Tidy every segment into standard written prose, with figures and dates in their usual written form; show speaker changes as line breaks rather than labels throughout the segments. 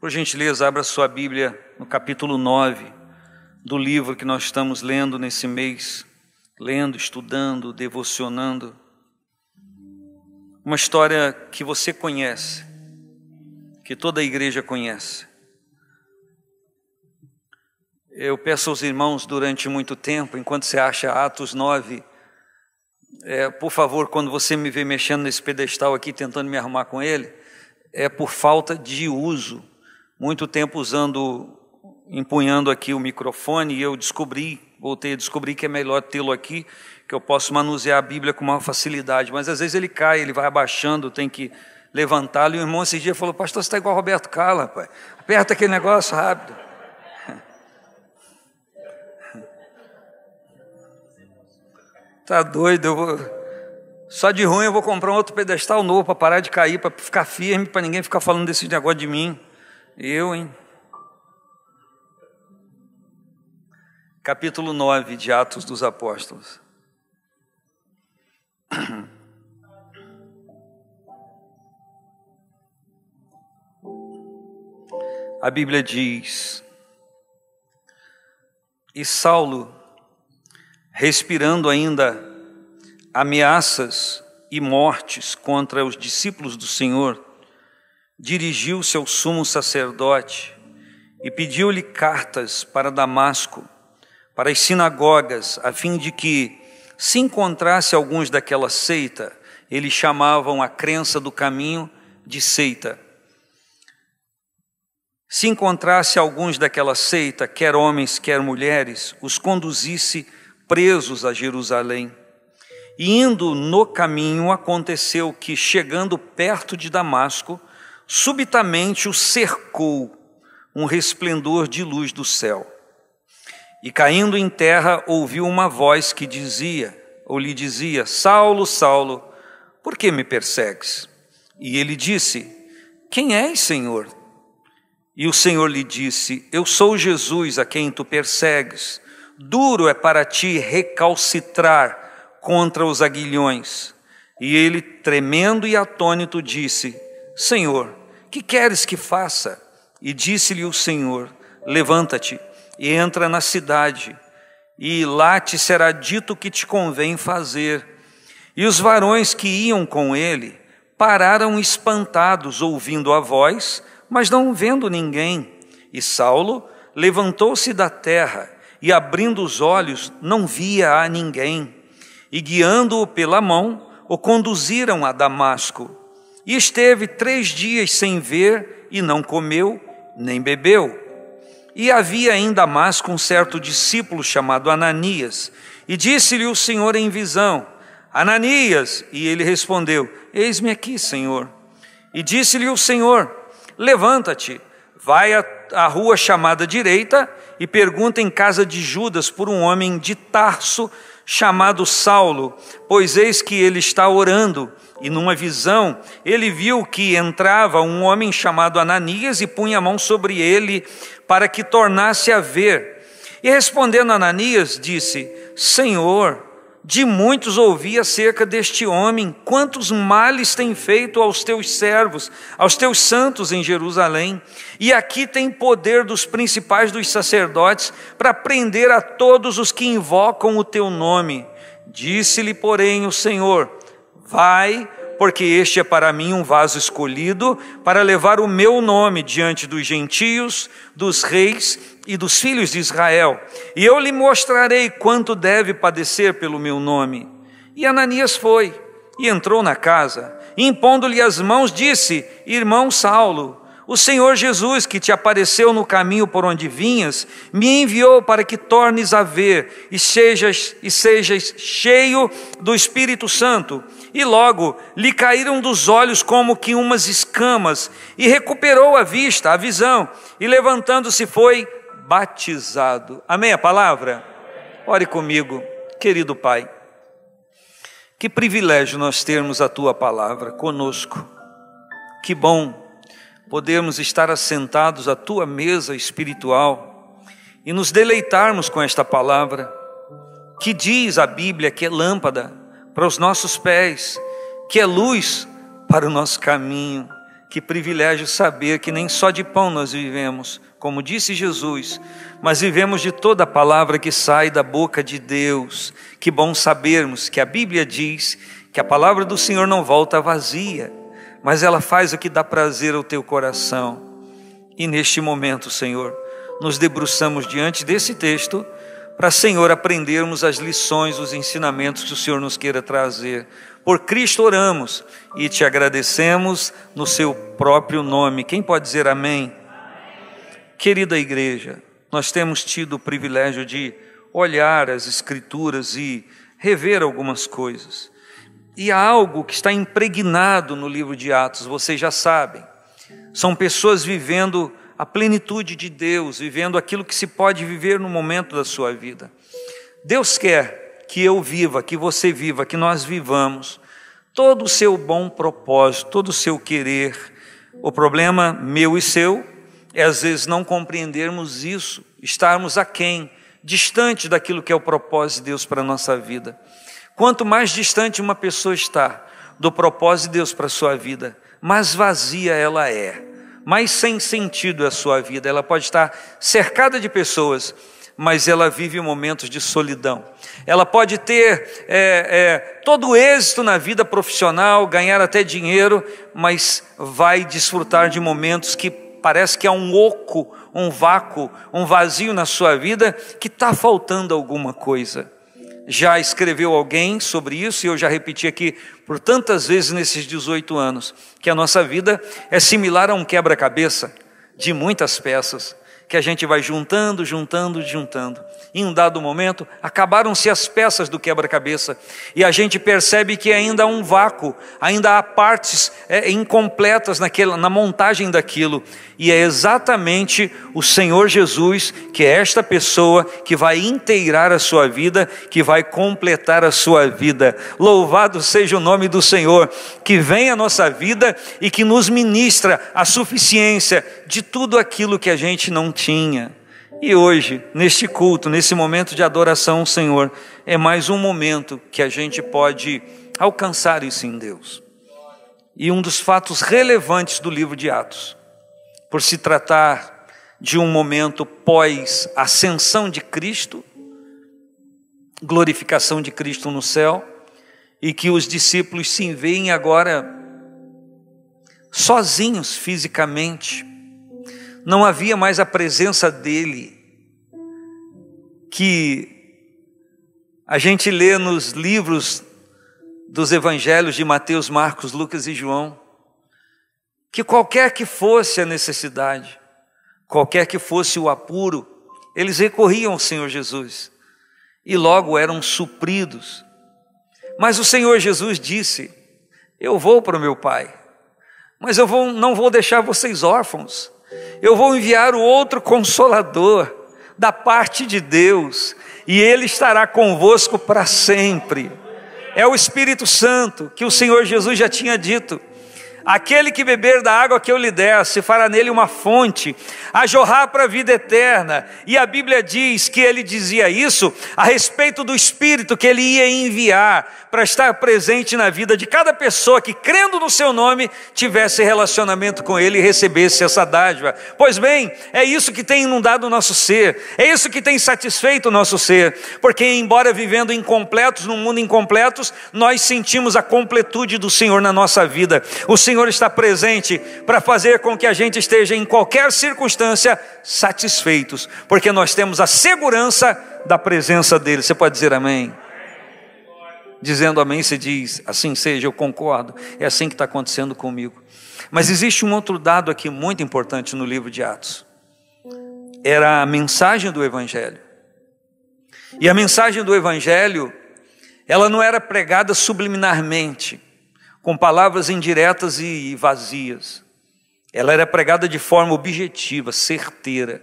Por gentileza, abra sua Bíblia no capítulo 9 do livro que nós estamos lendo nesse mês. Lendo, estudando, devocionando. Uma história que você conhece, que toda a igreja conhece. Eu peço aos irmãos durante muito tempo, enquanto você acha Atos 9, por favor, quando você me vê mexendo nesse pedestal aqui, tentando me arrumar com ele, é por falta de uso. Muito tempo empunhando aqui o microfone, e eu voltei a descobrir que é melhor tê-lo aqui, que eu posso manusear a Bíblia com maior facilidade. Mas às vezes ele cai, ele vai abaixando, tem que levantá-lo. E o irmão esse dia falou: pastor, você está igual Roberto Carlos, rapaz. Aperta aquele negócio rápido. Tá doido, só de ruim eu vou comprar um outro pedestal novo para parar de cair, para ficar firme, para ninguém ficar falando desse negócio de mim. Capítulo 9 de Atos dos Apóstolos. A Bíblia diz: e Saulo, respirando ainda ameaças e mortes contra os discípulos do Senhor, dirigiu-se ao sumo sacerdote e pediu-lhe cartas para Damasco, para as sinagogas, a fim de que, se encontrasse alguns daquela seita, eles chamavam a crença do caminho de seita. Se encontrasse alguns daquela seita, quer homens, quer mulheres, os conduzisse presos a Jerusalém. E indo no caminho, aconteceu que, chegando perto de Damasco, subitamente o cercou um resplendor de luz do céu. E caindo em terra, ouviu uma voz que lhe dizia: Saulo, Saulo, por que me persegues? E ele disse: quem és, Senhor? E o Senhor lhe disse: eu sou Jesus a quem tu persegues. Duro é para ti recalcitrar contra os aguilhões. E ele, tremendo e atônito, disse: Senhor, que queres que faça? E disse-lhe o Senhor: levanta-te e entra na cidade, e lá te será dito o que te convém fazer. E os varões que iam com ele pararam espantados, ouvindo a voz, mas não vendo ninguém. E Saulo levantou-se da terra, e abrindo os olhos, não via a ninguém. E guiando-o pela mão, o conduziram a Damasco. E esteve 3 dias sem ver, e não comeu, nem bebeu. E havia em Damasco um certo discípulo chamado Ananias. E disse-lhe o Senhor em visão: Ananias. E ele respondeu: eis-me aqui, Senhor. E disse-lhe o Senhor: levanta-te, vai à rua chamada direita e pergunta em casa de Judas por um homem de Tarso chamado Saulo, pois eis que ele está orando. E numa visão ele viu que entrava um homem chamado Ananias e punha a mão sobre ele para que tornasse a ver. E respondendo Ananias, disse: Senhor, de muitos ouvi acerca deste homem, quantos males tem feito aos teus servos, aos teus santos em Jerusalém. E aqui tem poder dos principais dos sacerdotes para prender a todos os que invocam o teu nome. Disse-lhe, porém, o Senhor: vai, porque este é para mim um vaso escolhido para levar o meu nome diante dos gentios, dos reis e dos filhos de Israel. E eu lhe mostrarei quanto deve padecer pelo meu nome. E Ananias foi e entrou na casa, e impondo-lhe as mãos, disse: irmão Saulo, o Senhor Jesus, que te apareceu no caminho por onde vinhas, me enviou para que tornes a ver e sejas cheio do Espírito Santo. E logo lhe caíram dos olhos como que umas escamas, e recuperou a vista, a visão, e levantando-se foi batizado. Amém a palavra? Ore comigo. Querido Pai, que privilégio nós termos a Tua palavra conosco. Que bom podermos estar assentados à Tua mesa espiritual e nos deleitarmos com esta palavra, que diz a Bíblia que é lâmpada para os nossos pés, que é luz para o nosso caminho, Que privilégio saber que nem só de pão nós vivemos, como disse Jesus, mas vivemos de toda a palavra que sai da boca de Deus. Que bom sabermos que a Bíblia diz que a palavra do Senhor não volta vazia, mas ela faz o que dá prazer ao teu coração. E neste momento, Senhor, nos debruçamos diante desse texto para, Senhor, aprendermos as lições, os ensinamentos que o Senhor nos queira trazer. Por Cristo oramos e te agradecemos no seu próprio nome. Quem pode dizer amém? Querida igreja, nós temos tido o privilégio de olhar as Escrituras e rever algumas coisas. E há algo que está impregnado no livro de Atos, vocês já sabem. São pessoas vivendo a plenitude de Deus, vivendo aquilo que se pode viver no momento da sua vida. Deus quer que eu viva, que você viva, que nós vivamos todo o seu bom propósito, todo o seu querer. O problema meu e seu é às vezes não compreendermos isso, estarmos aquém, distante daquilo que é o propósito de Deus para a nossa vida. Quanto mais distante uma pessoa está do propósito de Deus para a sua vida, mais vazia ela é, mais sem sentido é a sua vida. Ela pode estar cercada de pessoas, mas ela vive momentos de solidão. Ela pode ter todo o êxito na vida profissional, ganhar até dinheiro, mas vai desfrutar de momentos que parece que há um oco, um vácuo, um vazio na sua vida, que está faltando alguma coisa. Já escreveu alguém sobre isso, e eu já repeti aqui por tantas vezes nesses 18 anos, que a nossa vida é similar a um quebra-cabeça de muitas peças, que a gente vai juntando. Em um dado momento, acabaram-se as peças do quebra-cabeça, e a gente percebe que ainda há um vácuo, ainda há partes incompletas na montagem daquilo, e é exatamente o Senhor Jesus, que é esta pessoa que vai inteirar a sua vida, que vai completar a sua vida. Louvado seja o nome do Senhor, que vem à nossa vida e que nos ministra a suficiência de tudo aquilo que a gente não tinha. E hoje, neste culto, nesse momento de adoração ao Senhor, é mais um momento que a gente pode alcançar isso em Deus. E um dos fatos relevantes do livro de Atos, por se tratar de um momento pós-ascensão de Cristo, glorificação de Cristo no céu, e que os discípulos se veem agora sozinhos fisicamente. Não havia mais a presença dele, que a gente lê nos livros dos evangelhos de Mateus, Marcos, Lucas e João, que qualquer que fosse a necessidade, qualquer que fosse o apuro, eles recorriam ao Senhor Jesus e logo eram supridos. Mas o Senhor Jesus disse: eu vou para o meu Pai, mas não vou deixar vocês órfãos. Eu vou enviar o outro Consolador da parte de Deus, e Ele estará convosco para sempre. É o Espírito Santo, que o Senhor Jesus já tinha dito: aquele que beber da água que eu lhe der, se fará nele uma fonte, a jorrar para a vida eterna. E a Bíblia diz que ele dizia isso a respeito do Espírito que ele ia enviar para estar presente na vida de cada pessoa que, crendo no seu nome, tivesse relacionamento com ele e recebesse essa dádiva. Pois bem, é isso que tem inundado o nosso ser, é isso que tem satisfeito o nosso ser, porque embora vivendo incompletos, num mundo incompletos, nós sentimos a completude do Senhor na nossa vida. O Senhor está presente para fazer com que a gente esteja em qualquer circunstância satisfeitos, porque nós temos a segurança da presença dele. Você pode dizer amém? Dizendo amém, você diz: assim seja, eu concordo, é assim que está acontecendo comigo. Mas existe um outro dado aqui muito importante no livro de Atos. Era a mensagem do Evangelho. E a mensagem do Evangelho, ela não era pregada subliminarmente, com palavras indiretas e vazias. Ela era pregada de forma objetiva, certeira.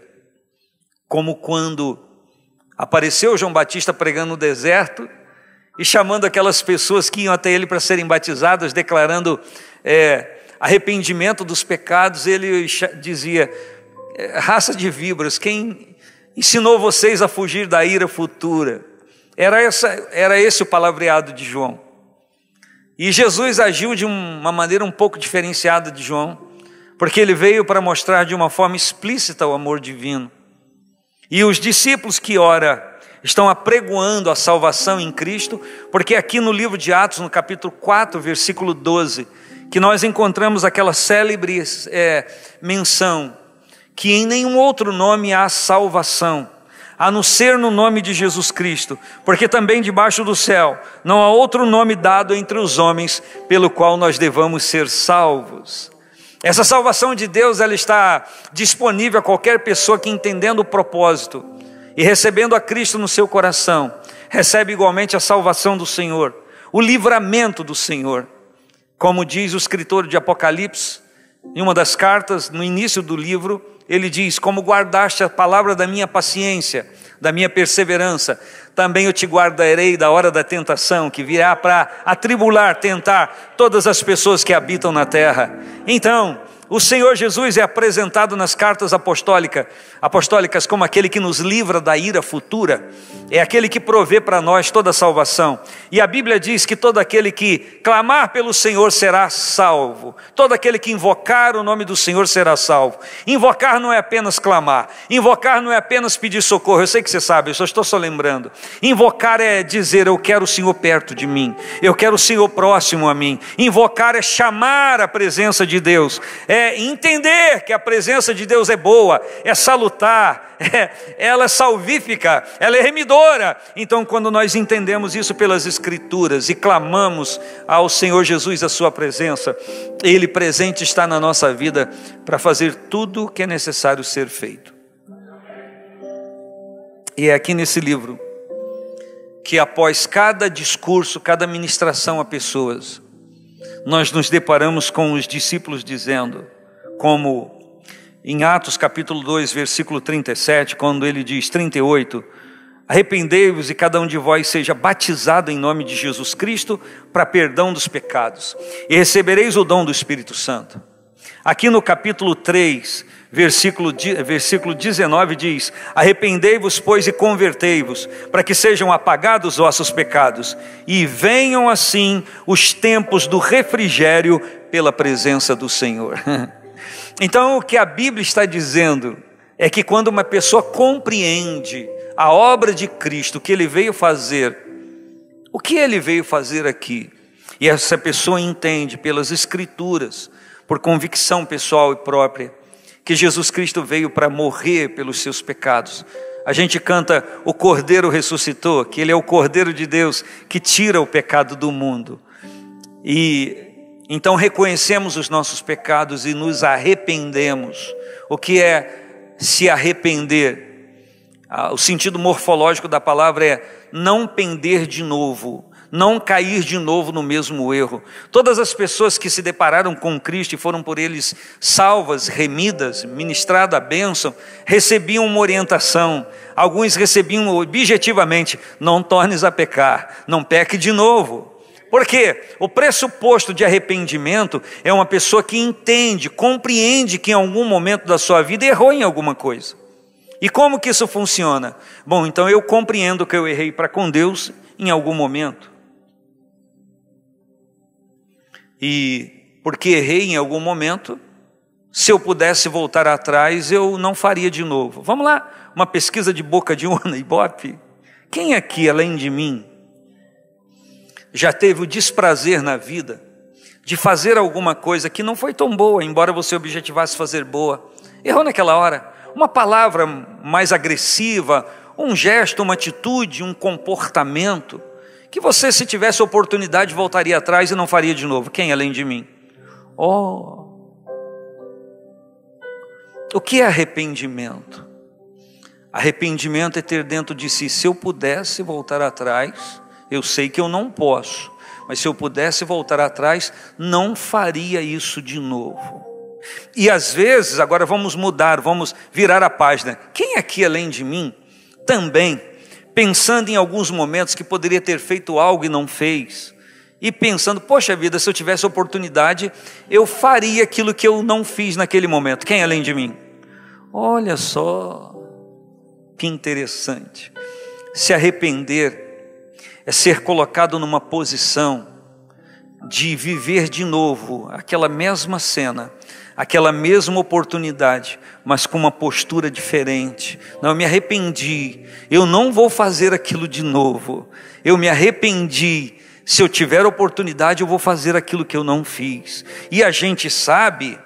Como quando apareceu João Batista pregando no deserto e chamando aquelas pessoas que iam até ele para serem batizadas, declarando arrependimento dos pecados. Ele dizia: raça de víboras, quem ensinou vocês a fugir da ira futura? Era esse o palavreado de João. E Jesus agiu de uma maneira um pouco diferenciada de João, porque ele veio para mostrar de uma forma explícita o amor divino. E os discípulos que ora estão apregoando a salvação em Cristo, porque aqui no livro de Atos, no capítulo 4, versículo 12, que nós encontramos aquela célebre menção, que em nenhum outro nome há salvação, a não ser no nome de Jesus Cristo, porque também debaixo do céu não há outro nome dado entre os homens, pelo qual nós devamos ser salvos. Essa salvação de Deus, ela está disponível a qualquer pessoa que, entendendo o propósito e recebendo a Cristo no seu coração, recebe igualmente a salvação do Senhor, o livramento do Senhor. Como diz o escritor de Apocalipse, em uma das cartas, no início do livro, ele diz: como guardaste a palavra da minha paciência, da minha perseverança, também eu te guardarei da hora da tentação, que virá para atribular, tentar todas as pessoas que habitam na terra. Então, o Senhor Jesus é apresentado nas cartas apostólicas como aquele que nos livra da ira futura, é aquele que provê para nós toda a salvação. E a Bíblia diz que todo aquele que clamar pelo Senhor será salvo, todo aquele que invocar o nome do Senhor será salvo. Invocar não é apenas clamar, invocar não é apenas pedir socorro, eu sei que você sabe, eu estou só lembrando. Invocar é dizer: eu quero o Senhor perto de mim, eu quero o Senhor próximo a mim. Invocar é chamar a presença de Deus, é entender que a presença de Deus é boa, é salutar, ela é salvífica, ela é remidora. Então, quando nós entendemos isso pelas Escrituras e clamamos ao Senhor Jesus a sua presença, Ele presente está na nossa vida para fazer tudo o que é necessário ser feito. E é aqui nesse livro que, após cada discurso, cada ministração a pessoas, nós nos deparamos com os discípulos dizendo, como em Atos capítulo 2, versículo 37, quando ele diz, 38, arrependei-vos e cada um de vós seja batizado em nome de Jesus Cristo para perdão dos pecados, e recebereis o dom do Espírito Santo. Aqui no capítulo 3, versículo 19 diz, arrependei-vos, pois, e convertei-vos, para que sejam apagados os vossos pecados, e venham assim os tempos do refrigério pela presença do Senhor. Então, o que a Bíblia está dizendo é que quando uma pessoa compreende a obra de Cristo, o que Ele veio fazer, o que Ele veio fazer aqui, e essa pessoa entende pelas Escrituras, por convicção pessoal e própria, que Jesus Cristo veio para morrer pelos seus pecados. A gente canta, o Cordeiro ressuscitou, que Ele é o Cordeiro de Deus que tira o pecado do mundo. E então reconhecemos os nossos pecados e nos arrependemos. O que é se arrepender? O sentido morfológico da palavra é não pender de novo, não cair de novo no mesmo erro. Todas as pessoas que se depararam com Cristo e foram por eles salvas, remidas, ministrada a bênção, recebiam uma orientação. Alguns recebiam objetivamente, não tornes a pecar, não peque de novo. Porque o pressuposto de arrependimento é uma pessoa que entende, compreende que em algum momento da sua vida errou em alguma coisa. E como que isso funciona? Bom, então eu compreendo que eu errei para com Deus em algum momento. E porque errei em algum momento, se eu pudesse voltar atrás, eu não faria de novo. Vamos lá, uma pesquisa de boca de urna, Ibope. Quem aqui, além de mim, já teve o desprazer na vida de fazer alguma coisa que não foi tão boa, embora você objetivasse fazer boa? Errou naquela hora. Uma palavra mais agressiva, um gesto, uma atitude, um comportamento, que você, se tivesse oportunidade, voltaria atrás e não faria de novo. Quem além de mim? O que é arrependimento? Arrependimento é ter dentro de si, se eu pudesse voltar atrás, eu sei que eu não posso, mas se eu pudesse voltar atrás, não faria isso de novo. E às vezes, agora vamos mudar, vamos virar a página. Quem aqui além de mim, também, pensando em alguns momentos que poderia ter feito algo e não fez, e pensando, poxa vida, se eu tivesse oportunidade, eu faria aquilo que eu não fiz naquele momento. Quem além de mim? Olha só, que interessante. Se arrepender é ser colocado numa posição de viver de novo aquela mesma cena, aquela mesma oportunidade, mas com uma postura diferente. Não, eu me arrependi, eu não vou fazer aquilo de novo. Eu me arrependi, se eu tiver oportunidade eu vou fazer aquilo que eu não fiz. E a gente sabe,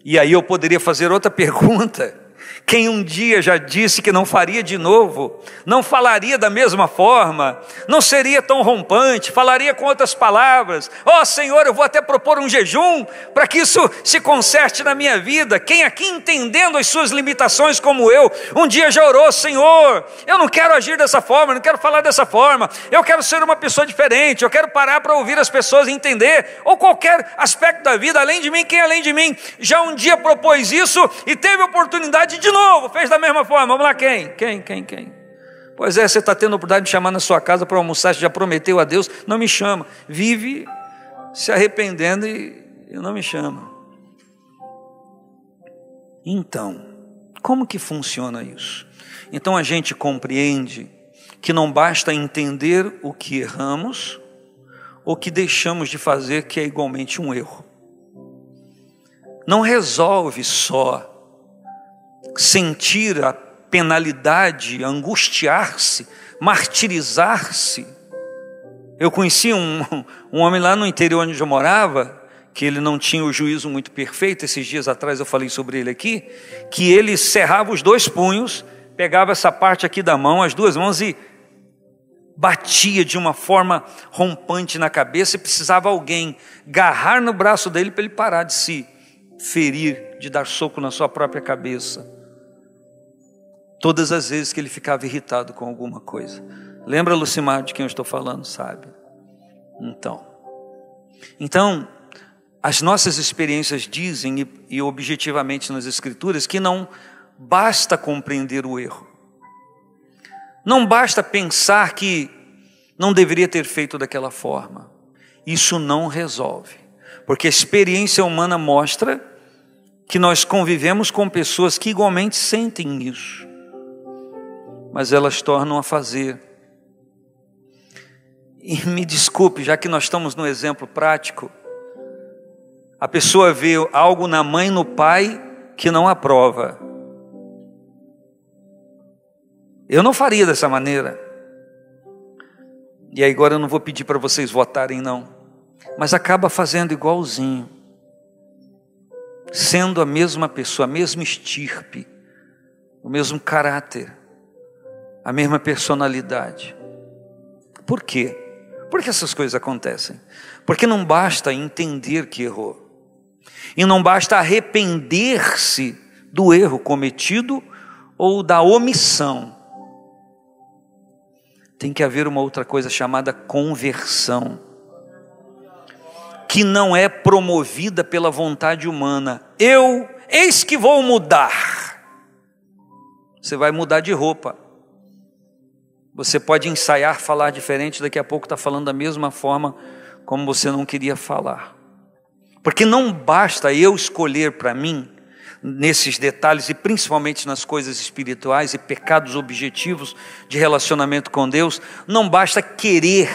e aí eu poderia fazer outra pergunta: quem um dia já disse que não faria de novo, não falaria da mesma forma, não seria tão rompante, falaria com outras palavras: ó Senhor, eu vou até propor um jejum, para que isso se conserte na minha vida. Quem aqui, entendendo as suas limitações como eu, um dia já orou: Senhor, eu não quero agir dessa forma, não quero falar dessa forma, eu quero ser uma pessoa diferente, eu quero parar para ouvir as pessoas e entender, ou qualquer aspecto da vida, além de mim, quem além de mim, já um dia propôs isso, e teve oportunidade de novo, fez da mesma forma. Vamos lá, quem? Pois é, você está tendo a oportunidade de me chamar na sua casa para almoçar, você já prometeu a Deus, não me chama, vive se arrependendo e não me chama. Então, como que funciona isso? Então a gente compreende que não basta entender o que erramos, ou que deixamos de fazer, que é igualmente um erro. Não resolve só sentir a penalidade, angustiar-se, martirizar-se. Eu conheci um homem lá no interior onde eu morava, que ele não tinha o juízo muito perfeito. Esses dias atrás eu falei sobre ele aqui, que ele cerrava os dois punhos, pegava essa parte aqui da mão, as duas mãos, e batia de uma forma rompante na cabeça, e precisava alguém agarrar no braço dele para ele parar de se ferir, de dar soco na sua própria cabeça. Todas as vezes que ele ficava irritado com alguma coisa. Lembra, Lucimar, de quem eu estou falando, sabe? Então, as nossas experiências dizem, e objetivamente nas Escrituras, que não basta compreender o erro. Não basta pensar que não deveria ter feito daquela forma. Isso não resolve. Porque a experiência humana mostra que nós convivemos com pessoas que igualmente sentem isso, mas elas tornam a fazer. E me desculpe, já que nós estamos no exemplo prático, a pessoa vê algo na mãe e no pai que não aprova. Eu não faria dessa maneira. E aí agora eu não vou pedir para vocês votarem não, mas acaba fazendo igualzinho, sendo a mesma pessoa, a mesma estirpe, o mesmo caráter, a mesma personalidade. Por quê? Por que essas coisas acontecem? Porque não basta entender que errou, e não basta arrepender-se do erro cometido ou da omissão. Tem que haver uma outra coisa chamada conversão, que não é promovida pela vontade humana. Eis que vou mudar. Você vai mudar de roupa. Você pode ensaiar falar diferente, daqui a pouco está falando da mesma forma como você não queria falar. Porque não basta eu escolher para mim, nesses detalhes, e principalmente nas coisas espirituais e pecados objetivos de relacionamento com Deus, não basta querer,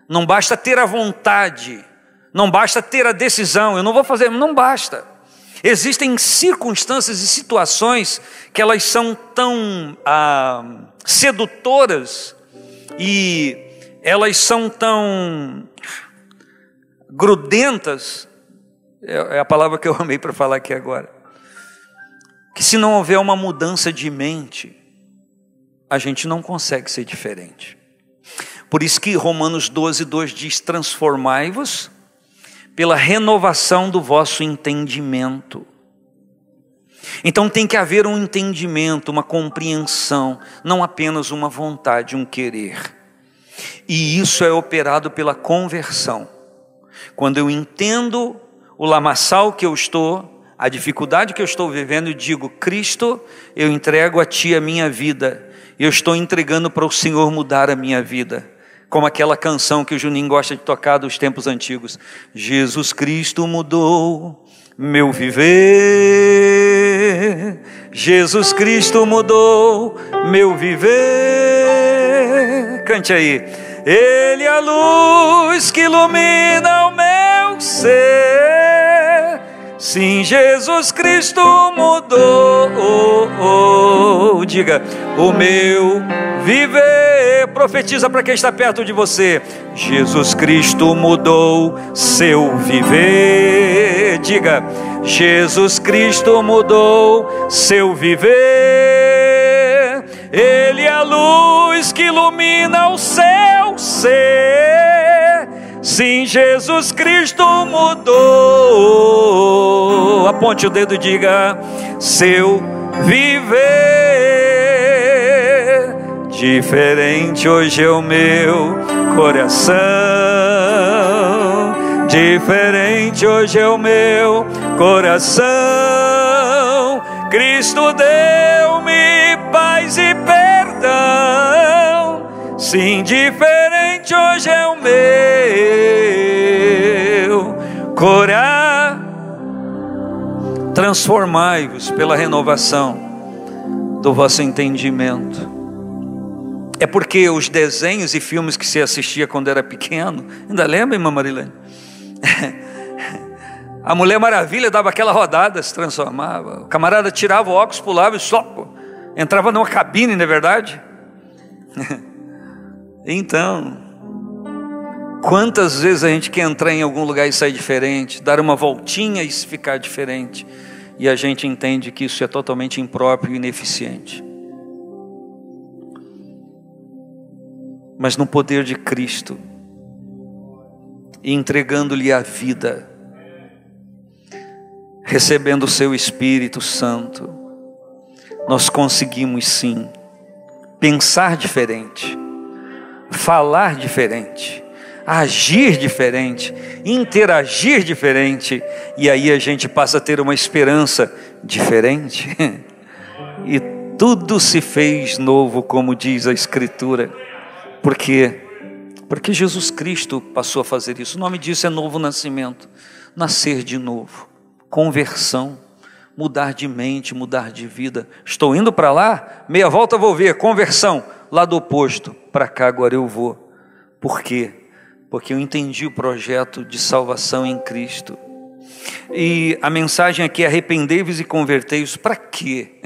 não basta ter a vontade, não basta ter a decisão, eu não vou fazer, não basta. Existem circunstâncias e situações que elas são tão sedutoras, e elas são tão grudentas, é a palavra que eu amei para falar aqui agora, que se não houver uma mudança de mente, a gente não consegue ser diferente. Por isso que Romanos 12:2 diz: transformai-vos pela renovação do vosso entendimento. Então tem que haver um entendimento, uma compreensão, não apenas uma vontade, um querer. E isso é operado pela conversão. Quando eu entendo o lamaçal que eu estou, a dificuldade que eu estou vivendo, e digo: Cristo, eu entrego a Ti a minha vida, eu estou entregando para o Senhor mudar a minha vida. Como aquela canção que o Juninho gosta de tocar dos tempos antigos: Jesus Cristo mudou meu viver, Jesus Cristo mudou meu viver. Cante aí. Ele é a luz que ilumina o meu ser, Sim, Jesus Cristo mudou, diga, o meu viver. Profetiza para quem está perto de você: Jesus Cristo mudou seu viver. Diga, Jesus Cristo mudou seu viver. Ele é a luz que ilumina o seu ser. Sim, Jesus Cristo mudou. Aponte o dedo e diga: seu viver. Diferente hoje é o meu coração. Diferente hoje é o meu coração. Cristo deu-me paz e perdão. Sim, diferente hoje é o meu coração. Transformai-vos pela renovação do vosso entendimento. É porque os desenhos e filmes que você assistia quando era pequeno, ainda lembra, irmã Marilene? A Mulher Maravilha dava aquela rodada, se transformava. O camarada tirava o óculos, pulava e só entrava numa cabine, não é verdade? Então, quantas vezes a gente quer entrar em algum lugar e sair diferente, dar uma voltinha e ficar diferente, e a gente entende que isso é totalmente impróprio e ineficiente. Mas no poder de Cristo, entregando-lhe a vida, recebendo o seu Espírito Santo, nós conseguimos sim pensar diferente, falar diferente, agir diferente, interagir diferente, e aí a gente passa a ter uma esperança diferente, e tudo se fez novo, como diz a Escritura. Por quê? Porque Jesus Cristo passou a fazer isso. O nome disso é novo nascimento, nascer de novo, conversão, mudar de mente, mudar de vida. Estou indo para lá, meia volta vou ver, conversão, lá do oposto, para cá agora eu vou. Por quê? Porque eu entendi o projeto de salvação em Cristo. E a mensagem aqui é: arrependei-vos e convertei-vos. Para quê?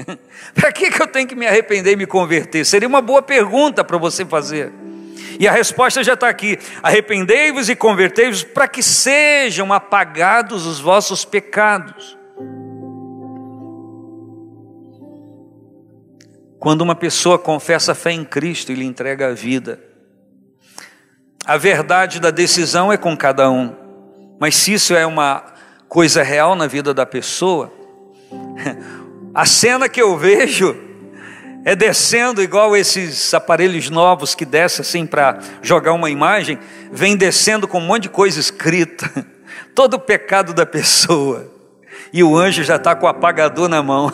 Para que eu tenho que me arrepender e me converter? Seria uma boa pergunta para você fazer. E a resposta já está aqui: arrependei-vos e convertei-vos para que sejam apagados os vossos pecados. Quando uma pessoa confessa a fé em Cristo e lhe entrega a vida, a verdade da decisão é com cada um. Mas se isso é uma coisa real na vida da pessoa, a cena que eu vejo é descendo igual esses aparelhos novos que descem assim para jogar uma imagem, vem descendo com um monte de coisa escrita, todo o pecado da pessoa, e o anjo já está com o apagador na mão.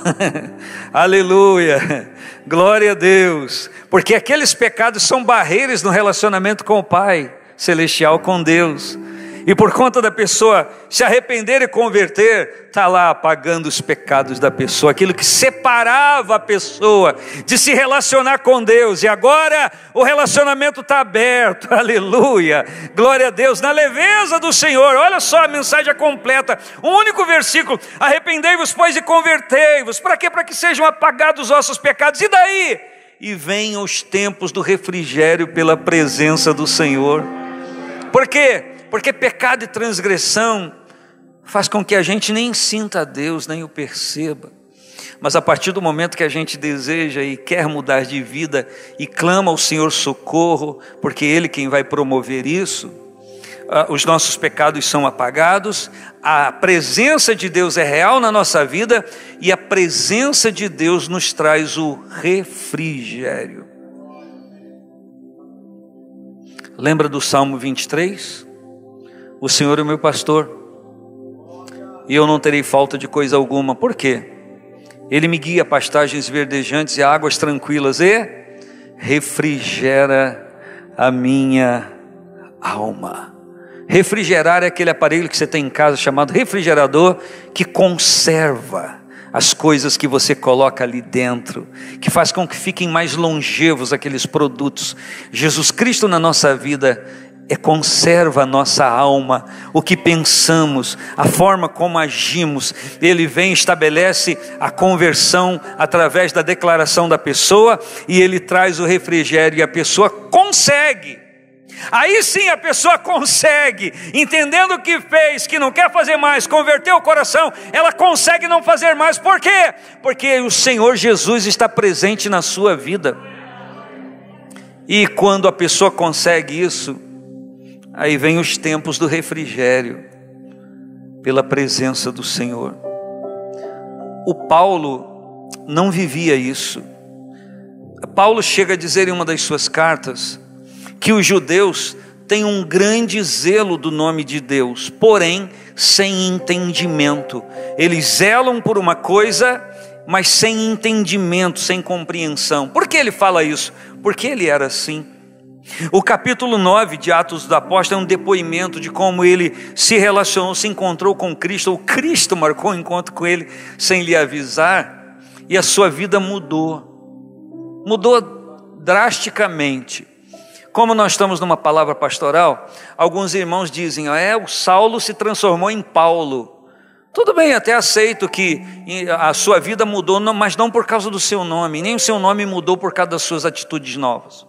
Aleluia, glória a Deus, porque aqueles pecados são barreiras no relacionamento com o Pai Celestial, com Deus. E por conta da pessoa se arrepender e converter, está lá apagando os pecados da pessoa, aquilo que separava a pessoa de se relacionar com Deus. E agora o relacionamento está aberto, aleluia, glória a Deus, na leveza do Senhor. Olha só, a mensagem completa, um único versículo: arrependei-vos, pois, e convertei-vos. Para quê? Para que sejam apagados os vossos pecados. E daí? E venham os tempos do refrigério pela presença do Senhor. Por quê? Porque pecado e transgressão faz com que a gente nem sinta a Deus, nem o perceba. Mas a partir do momento que a gente deseja e quer mudar de vida e clama ao Senhor socorro, porque Ele quem vai promover isso, os nossos pecados são apagados, a presença de Deus é real na nossa vida, e a presença de Deus nos traz o refrigério. Lembra do Salmo 23? O Senhor é o meu pastor, e eu não terei falta de coisa alguma. Por quê? Ele me guia a pastagens verdejantes e a águas tranquilas, e refrigera a minha alma. Refrigerar é aquele aparelho que você tem em casa chamado refrigerador, que conserva as coisas que você coloca ali dentro, que faz com que fiquem mais longevos aqueles produtos. Jesus Cristo na nossa vida conserva a nossa alma, o que pensamos, a forma como agimos. Ele vem e estabelece a conversão através da declaração da pessoa, e ele traz o refrigério, e a pessoa consegue. Aí sim a pessoa consegue, entendendo o que fez, que não quer fazer mais, converteu o coração, ela consegue não fazer mais. Por quê? Porque o Senhor Jesus está presente na sua vida. E quando a pessoa consegue isso, aí vem os tempos do refrigério, pela presença do Senhor. O Paulo não vivia isso. Paulo chega a dizer em uma das suas cartas, que os judeus têm um grande zelo do nome de Deus, porém sem entendimento. Eles zelam por uma coisa, mas sem entendimento, sem compreensão. Por que ele fala isso? Porque ele era assim. O capítulo 9 de Atos dos Apóstolos é um depoimento de como ele se relacionou, se encontrou com Cristo, ou Cristo marcou um encontro com ele sem lhe avisar, e a sua vida mudou drasticamente. Como nós estamos numa palavra pastoral, alguns irmãos dizem, o Saulo se transformou em Paulo. Tudo bem, até aceito que a sua vida mudou, mas não por causa do seu nome, nem o seu nome mudou por causa das suas atitudes novas.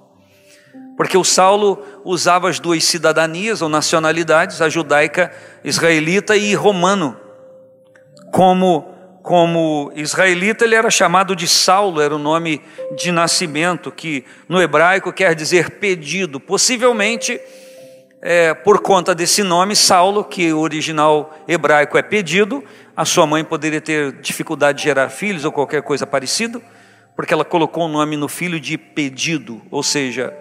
Porque o Saulo usava as duas cidadanias ou nacionalidades, a judaica, israelita e romano. Como israelita, ele era chamado de Saulo, era o nome de nascimento, que no hebraico quer dizer pedido. Possivelmente, por conta desse nome, Saulo, que o original hebraico é pedido, a sua mãe poderia ter dificuldade de gerar filhos ou qualquer coisa parecida, porque ela colocou o nome no filho de pedido, ou seja,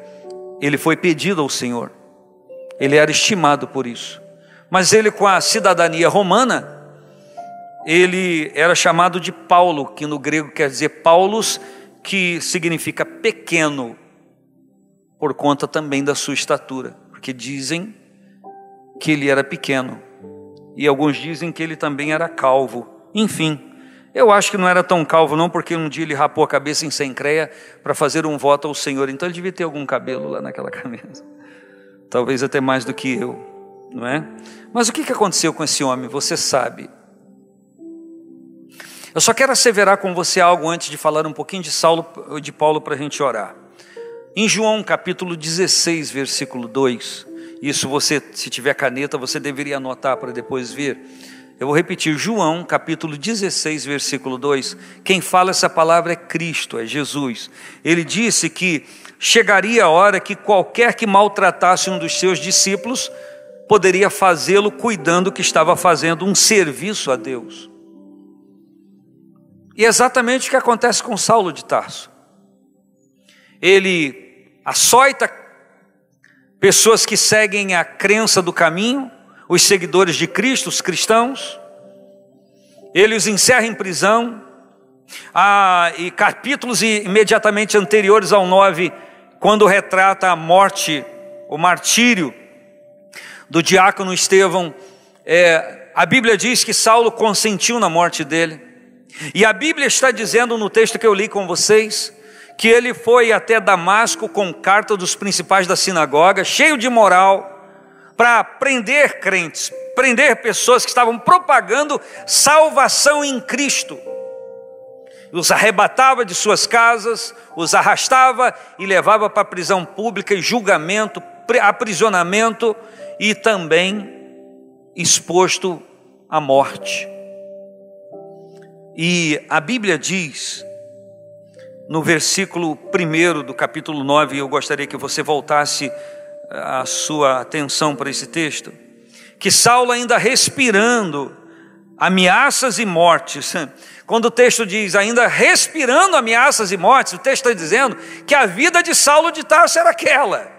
ele foi pedido ao Senhor, ele era estimado por isso. Mas ele, com a cidadania romana, ele era chamado de Paulo, que no grego quer dizer Paulos, que significa pequeno, por conta também da sua estatura, porque dizem que ele era pequeno, e alguns dizem que ele também era calvo. Enfim, eu acho que não era tão calvo não, porque um dia ele rapou a cabeça em Sencreia para fazer um voto ao Senhor, então ele devia ter algum cabelo lá naquela cabeça, talvez até mais do que eu, não é? Mas o que aconteceu com esse homem, você sabe. Eu só quero asseverar com você algo antes de falar um pouquinho de Paulo para a gente orar. Em João capítulo 16, versículo 2, isso você, se tiver caneta, você deveria anotar para depois ver. Eu vou repetir, João capítulo 16, versículo 2, quem fala essa palavra é Cristo, é Jesus. Ele disse que chegaria a hora que qualquer que maltratasse um dos seus discípulos, poderia fazê-lo cuidando que estava fazendo um serviço a Deus. E é exatamente o que acontece com Saulo de Tarso. Ele açoita pessoas que seguem a crença do caminho, os seguidores de Cristo, os cristãos. Ele os encerra em prisão. E capítulos imediatamente anteriores ao 9, quando retrata a morte, o martírio do diácono Estevão, a Bíblia diz que Saulo consentiu na morte dele. E a Bíblia está dizendo no texto que eu li com vocês, que ele foi até Damasco com carta dos principais da sinagoga, cheio de moral, para prender crentes, prender pessoas que estavam propagando salvação em Cristo. Os arrebatava de suas casas, os arrastava e levava para a prisão pública e julgamento, aprisionamento e também exposto à morte. E a Bíblia diz, no versículo 1 do capítulo 9, eu gostaria que você voltasse a sua atenção para esse texto, que Saulo ainda respirando ameaças e mortes, quando o texto diz ainda respirando ameaças e mortes, o texto está dizendo que a vida de Saulo de Tarso era aquela.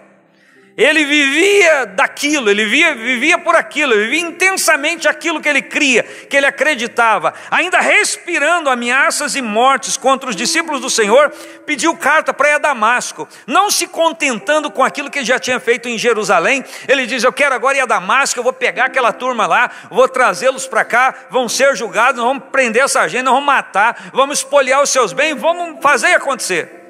Ele vivia daquilo, ele vivia por aquilo, ele vivia intensamente aquilo que ele cria, que ele acreditava. Ainda respirando ameaças e mortes contra os discípulos do Senhor, pediu carta para ir a Damasco. Não se contentando com aquilo que ele já tinha feito em Jerusalém, ele diz, eu quero agora ir a Damasco, eu vou pegar aquela turma lá, vou trazê-los para cá, vão ser julgados, nós vamos prender essa gente, nós vamos matar, vamos espoliar os seus bens, vamos fazer acontecer.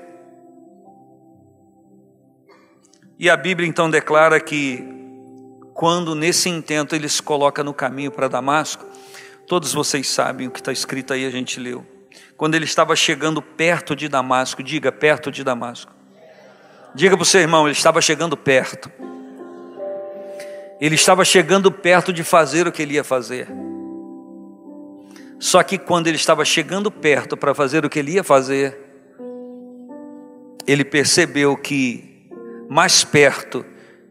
E a Bíblia então declara que quando nesse intento ele se coloca no caminho para Damasco, todos vocês sabem o que está escrito aí, a gente leu. Quando ele estava chegando perto de Damasco, diga, perto de Damasco. Diga para o seu irmão, ele estava chegando perto. Ele estava chegando perto de fazer o que ele ia fazer. Só que quando ele estava chegando perto para fazer o que ele ia fazer, ele percebeu que mais perto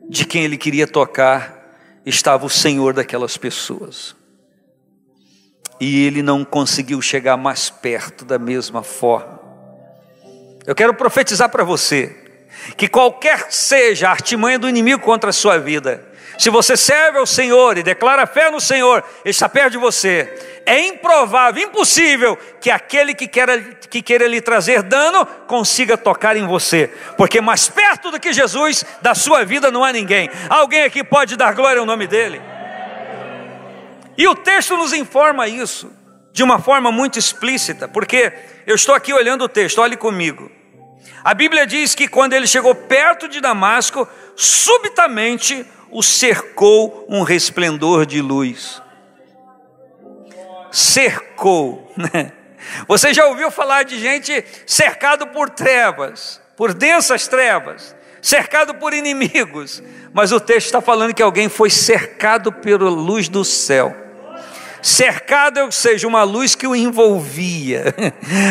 de quem ele queria tocar estava o Senhor daquelas pessoas. E ele não conseguiu chegar mais perto da mesma forma. Eu quero profetizar para você, que qualquer seja a artimanha do inimigo contra a sua vida, se você serve ao Senhor e declara fé no Senhor, Ele está perto de você. É improvável, impossível que aquele que queira lhe trazer dano consiga tocar em você, porque mais perto do que Jesus da sua vida não há ninguém. Alguém aqui pode dar glória ao nome dele? E o texto nos informa isso de uma forma muito explícita, porque eu estou aqui olhando o texto, olhe comigo. A Bíblia diz que quando ele chegou perto de Damasco, subitamente o cercou um resplendor de luz. Cercou, né? Você já ouviu falar de gente cercado por trevas, por densas trevas, cercado por inimigos, mas o texto está falando que alguém foi cercado pela luz do céu. Cercado, ou seja, uma luz que o envolvia.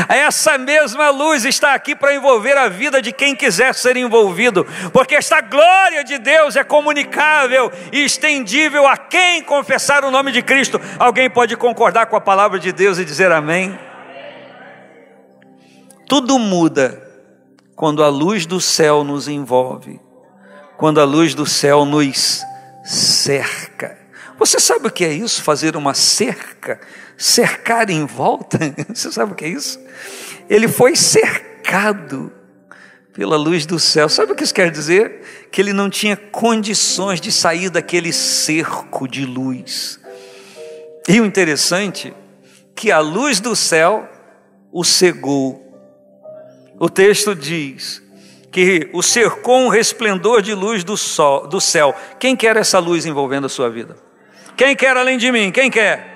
Essa mesma luz está aqui para envolver a vida de quem quiser ser envolvido, porque esta glória de Deus é comunicável e estendível a quem confessar o nome de Cristo. Alguém pode concordar com a palavra de Deus e dizer amém? Tudo muda quando a luz do céu nos envolve, quando a luz do céu nos cerca. Você sabe o que é isso? Fazer uma cerca, cercar em volta. Você sabe o que é isso? Ele foi cercado pela luz do céu. Sabe o que isso quer dizer? Que ele não tinha condições de sair daquele cerco de luz. E o interessante, que a luz do céu o cegou. O texto diz que o cercou um resplendor de luz do céu. Quem quer essa luz envolvendo a sua vida? Quem quer além de mim? Quem quer?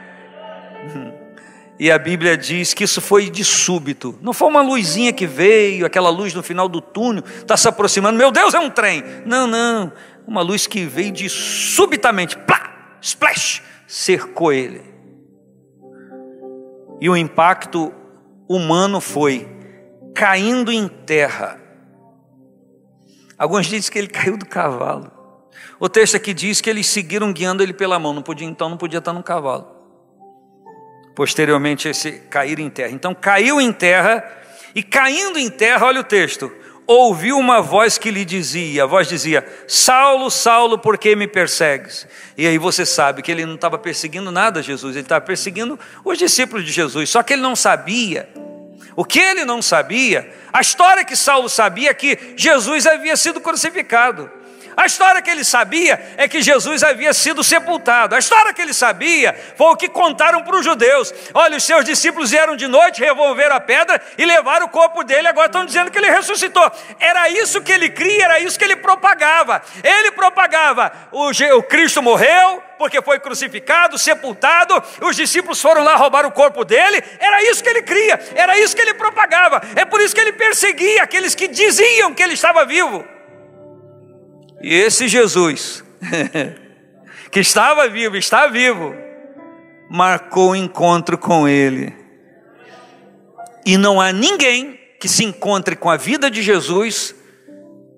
E a Bíblia diz que isso foi de súbito. Não foi uma luzinha que veio, aquela luz no final do túnel, está se aproximando. Meu Deus, é um trem. Não, não. Uma luz que veio de subitamente. Plá, splash, cercou ele. E o impacto humano foi caindo em terra. Alguns dizem que ele caiu do cavalo. O texto aqui diz que eles seguiram guiando ele pela mão, não podia estar no cavalo. Posteriormente esse cair em terra. Então caiu em terra, e caindo em terra, olha o texto, ouviu uma voz que lhe dizia, a voz dizia: Saulo, Saulo, por que me persegues? E aí você sabe que ele não estava perseguindo nada Jesus, ele estava perseguindo os discípulos de Jesus, só que ele não sabia. O que ele não sabia, a história que Saulo sabia é que Jesus havia sido crucificado. A história que ele sabia é que Jesus havia sido sepultado. A história que ele sabia foi o que contaram para os judeus. Olha, os seus discípulos vieram de noite, revolveram a pedra e levaram o corpo dele. Agora estão dizendo que ele ressuscitou. Era isso que ele cria, era isso que ele propagava. Ele propagava, o Cristo morreu porque foi crucificado, sepultado. Os discípulos foram lá roubar o corpo dele. Era isso que ele cria, era isso que ele propagava. É por isso que ele perseguia aqueles que diziam que ele estava vivo. E esse Jesus, que estava vivo, está vivo, marcou o encontro com ele. E não há ninguém que se encontre com a vida de Jesus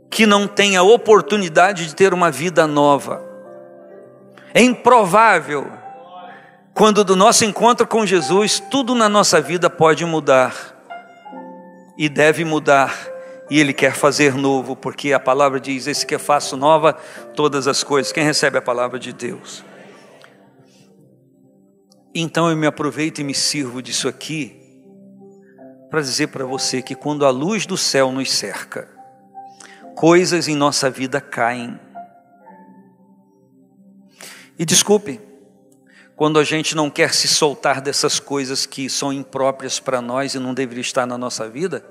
que não tenha oportunidade de ter uma vida nova. É improvável, quando do nosso encontro com Jesus, tudo na nossa vida pode mudar. E deve mudar. E Ele quer fazer novo, porque a palavra diz: esse que faço nova todas as coisas. Quem recebe a palavra de Deus? Então eu me aproveito e me sirvo disso aqui para dizer para você que quando a luz do céu nos cerca, coisas em nossa vida caem. E desculpe, quando a gente não quer se soltar dessas coisas que são impróprias para nós e não deveriam estar na nossa vida,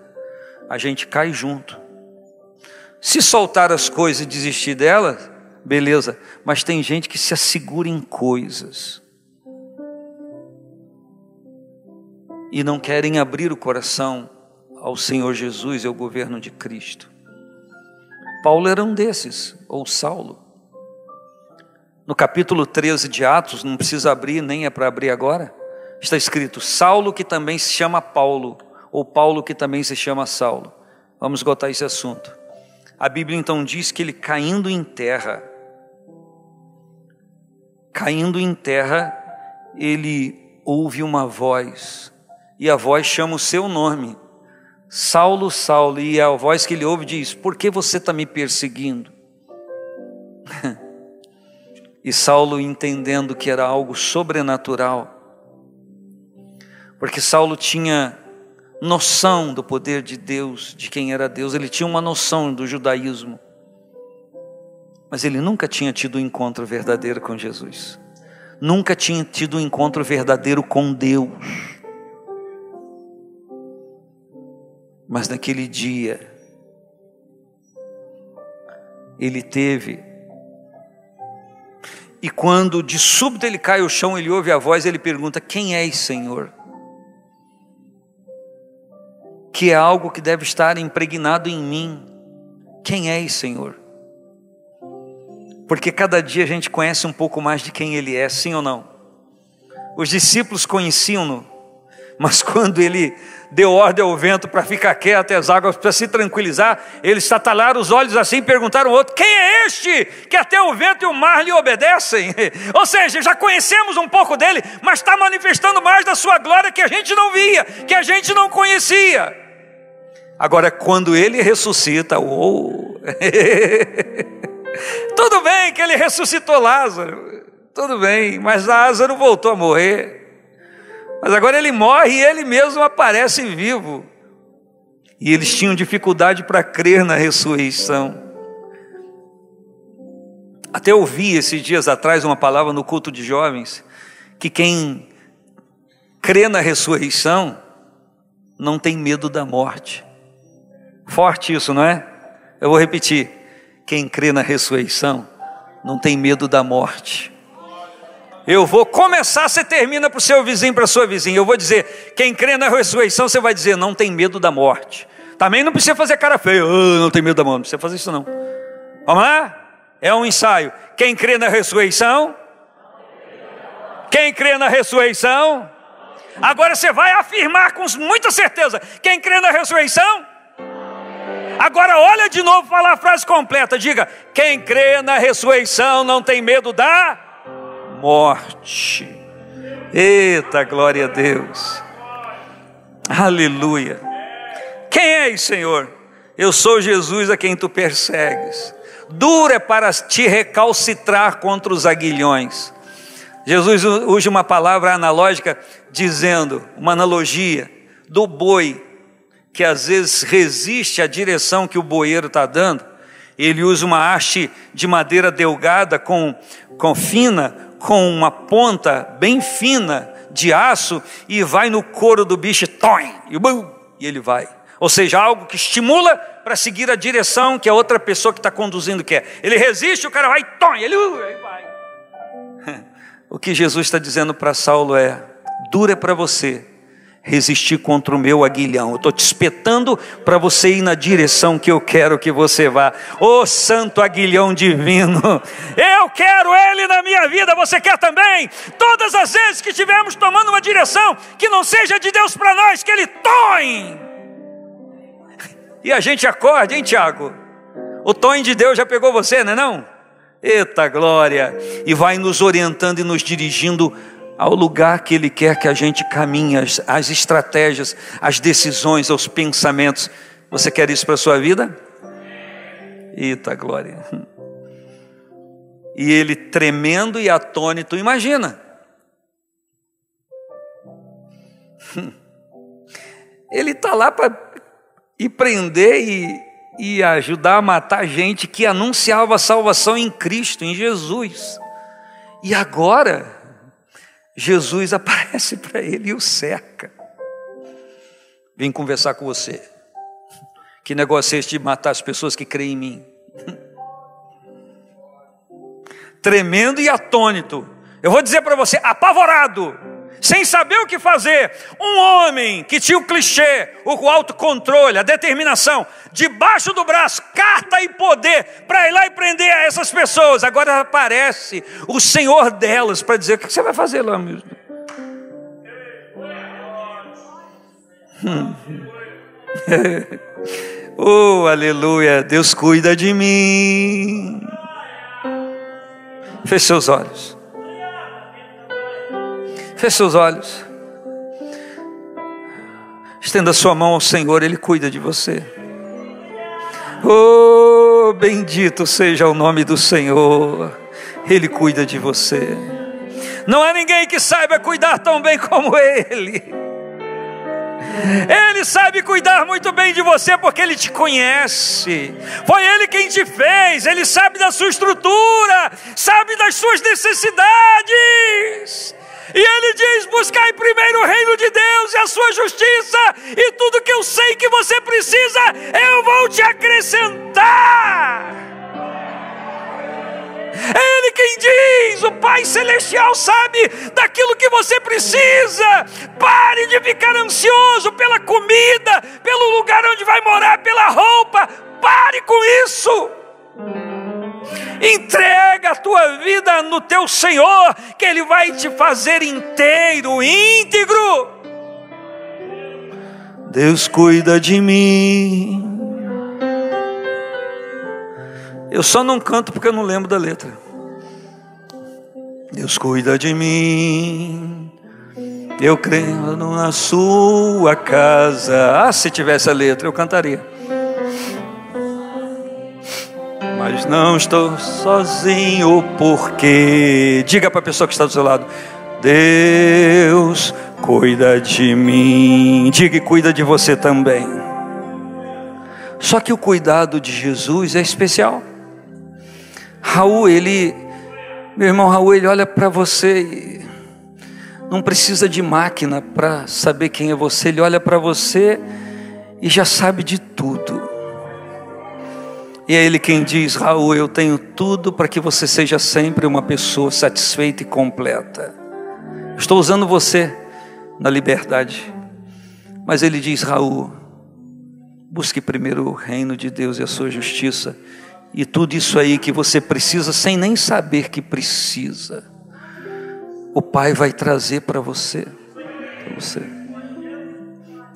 a gente cai junto. Se soltar as coisas e desistir delas, beleza, mas tem gente que se assegura em coisas e não querem abrir o coração ao Senhor Jesus e ao governo de Cristo. Paulo era um desses, ou Saulo. No capítulo 13 de Atos, não precisa abrir, nem é para abrir agora, está escrito: Saulo que também se chama Paulo, ou Paulo que também se chama Saulo. Vamos esgotar esse assunto. A Bíblia então diz que ele caindo em terra, ele ouve uma voz, e a voz chama o seu nome, Saulo, Saulo, e a voz que ele ouve diz: por que você está me perseguindo? E Saulo, entendendo que era algo sobrenatural, porque Saulo tinha noção do poder de Deus, de quem era Deus, ele tinha uma noção do judaísmo, mas ele nunca tinha tido um encontro verdadeiro com Jesus, nunca tinha tido um encontro verdadeiro com Deus. Mas naquele dia, ele teve, e quando de súbito ele cai ao chão, ele ouve a voz, ele pergunta: quem és, Senhor? Que é algo que deve estar impregnado em mim. Quem és, Senhor? Porque cada dia a gente conhece um pouco mais de quem Ele é, sim ou não? Os discípulos conheciam-no, mas quando Ele deu ordem ao vento para ficar quieto e às águas para se tranquilizar, eles tatalaram os olhos assim e perguntaram ao outro: quem é este que até o vento e o mar lhe obedecem? Ou seja, já conhecemos um pouco dele, mas está manifestando mais da sua glória que a gente não via, que a gente não conhecia. Agora, quando ele ressuscita, tudo bem que ele ressuscitou Lázaro, tudo bem, mas Lázaro voltou a morrer. Mas agora ele morre e ele mesmo aparece vivo. E eles tinham dificuldade para crer na ressurreição. Até ouvi esses dias atrás uma palavra no culto de jovens, que quem crê na ressurreição não tem medo da morte. Forte isso, não é? Eu vou repetir: quem crê na ressurreição não tem medo da morte. Eu vou começar, você termina para o seu vizinho, para a sua vizinha. Eu vou dizer: quem crê na ressurreição, você vai dizer: não tem medo da morte. Também não precisa fazer cara feia: não tem medo da morte. Não precisa fazer isso não. Vamos lá? É um ensaio. Quem crê na ressurreição? Quem crê na ressurreição? Agora você vai afirmar com muita certeza: quem crê na ressurreição? Agora olha de novo, fala a frase completa. Diga: quem crê na ressurreição não tem medo da morte. Eita, glória a Deus. Aleluia. Quem és, Senhor? Eu sou Jesus a quem tu persegues. Duro é para te recalcitrar contra os aguilhões. Jesus usa uma palavra analógica, dizendo, uma analogia do boi, que às vezes resiste à direção que o boeiro está dando. Ele usa uma haste de madeira delgada com uma ponta bem fina de aço, e vai no couro do bicho, e ele vai. Ou seja, algo que estimula para seguir a direção que a outra pessoa que está conduzindo quer. Ele resiste, o cara vai, ele vai. O que Jesus está dizendo para Saulo é: dura para você resistir contra o meu aguilhão. Eu estou te espetando para você ir na direção que eu quero que você vá. Ô santo aguilhão divino, eu quero ele na minha vida. Você quer também? Todas as vezes que estivermos tomando uma direção que não seja de Deus para nós, que ele toim. E a gente acorde, hein, Tiago? O toim de Deus já pegou você, não é não? Eita glória! E vai nos orientando e nos dirigindo ao lugar que Ele quer que a gente caminhe, as estratégias, as decisões, os pensamentos. Você quer isso para a sua vida? Eita glória! E ele tremendo e atônito, imagina. Ele está lá para ir prender e ajudar a matar gente que anunciava a salvação em Cristo, em Jesus. E agora Jesus aparece para ele e o cerca. Vim conversar com você. Que negócio é esse de matar as pessoas que creem em mim? tremendo e atônito. Eu vou dizer para você, apavorado, sem saber o que fazer. Um homem que tinha o clichê, o autocontrole, a determinação, debaixo do braço, carta e poder, para ir lá e prender essas pessoas. Agora aparece o Senhor delas para dizer: o que você vai fazer lá mesmo? Oh, aleluia, Deus cuida de mim. Feche seus olhos. Feche seus olhos. Estenda sua mão ao Senhor, Ele cuida de você. Oh, bendito seja o nome do Senhor. Ele cuida de você. Não há ninguém que saiba cuidar tão bem como Ele. Ele sabe cuidar muito bem de você porque Ele te conhece. Foi Ele quem te fez. Ele sabe da sua estrutura, sabe das suas necessidades. E Ele diz: buscai primeiro o reino de Deus e a sua justiça, e tudo que eu sei que você precisa, eu vou te acrescentar. É Ele quem diz. O Pai Celestial sabe daquilo que você precisa. Pare de ficar ansioso pela comida, pelo lugar onde vai morar, pela roupa. Pare com isso. Entrega a tua vida no teu Senhor, que Ele vai te fazer inteiro, íntegro. Deus cuida de mim. Eu só não canto porque eu não lembro da letra. Deus cuida de mim. Eu creio na sua casa. Ah, se tivesse a letra eu cantaria. Mas não estou sozinho porque... Diga para a pessoa que está do seu lado: Deus cuida de mim. Diga e cuida de você também. Só que o cuidado de Jesus é especial. Raul, meu irmão Raul, ele olha para você e não precisa de máquina para saber quem é você. Ele olha para você e já sabe de tudo. E é Ele quem diz: Raul, eu tenho tudo para que você seja sempre uma pessoa satisfeita e completa. Estou usando você na liberdade. Mas Ele diz: Raul, busque primeiro o reino de Deus e a sua justiça, e tudo isso aí que você precisa, sem nem saber que precisa, o Pai vai trazer para você.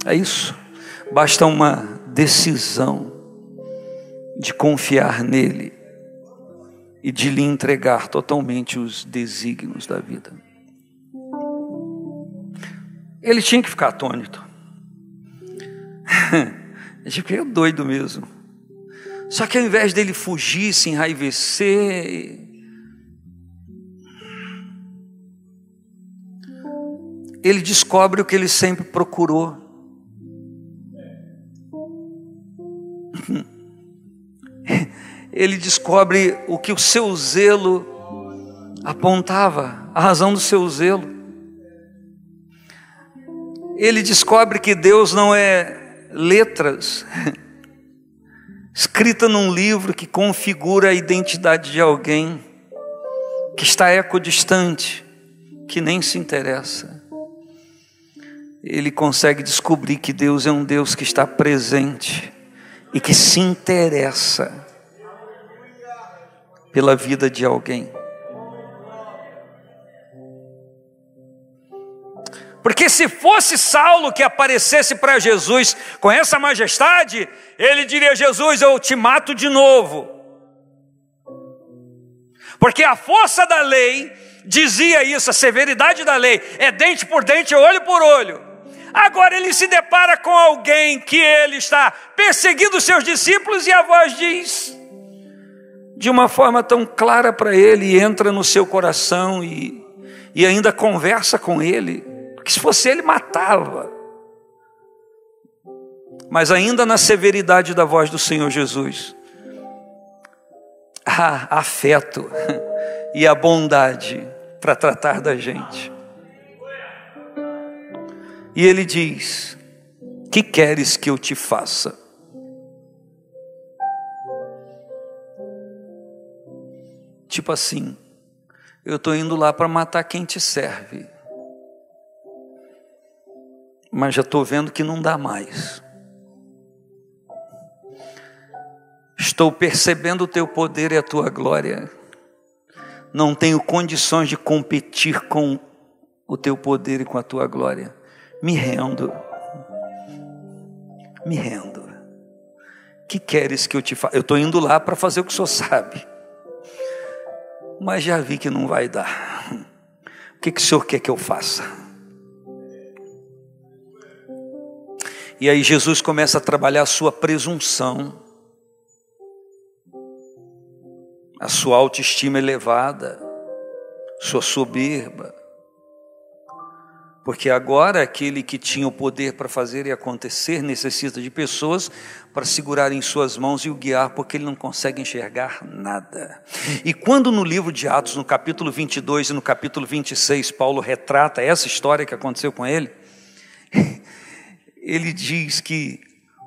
É isso. Basta uma decisão de confiar nele e de lhe entregar totalmente os desígnios da vida. Ele tinha que ficar atônito. A gente fica doido mesmo. Só que ao invés dele fugir, se enraivecer, ele descobre o que ele sempre procurou. Ele descobre o que o seu zelo apontava, a razão do seu zelo. Ele descobre que Deus não é letras escrita num livro que configura a identidade de alguém que está equidistante, que nem se interessa. Ele consegue descobrir que Deus é um Deus que está presente e que se interessa pela vida de alguém. Porque se fosse Saulo que aparecesse para Jesus com essa majestade, ele diria: Jesus, eu te mato de novo. Porque a força da lei dizia isso, a severidade da lei é dente por dente, olho por olho. Agora ele se depara com alguém que ele está perseguindo os seus discípulos, e a voz diz de uma forma tão clara para ele, e entra no seu coração e ainda conversa com ele, porque se fosse ele matava. Mas ainda na severidade da voz do Senhor Jesus, há afeto e a bondade para tratar da gente. E ele diz: que queres que eu te faça? Tipo assim, eu estou indo lá para matar quem te serve. Mas já estou vendo que não dá mais. Estou percebendo o teu poder e a tua glória. Não tenho condições de competir com o teu poder e com a tua glória. Me rendo. Me rendo. O que queres que eu te faça? Eu estou indo lá para fazer o que o Senhor sabe. Mas já vi que não vai dar. O que o Senhor quer que eu faça? E aí Jesus começa a trabalhar a sua presunção, a sua autoestima elevada, sua soberba. Porque agora aquele que tinha o poder para fazer e acontecer necessita de pessoas para segurar em suas mãos e o guiar, porque ele não consegue enxergar nada. E quando no livro de Atos, no capítulo 22 e no capítulo 26, Paulo retrata essa história que aconteceu com ele, ele diz que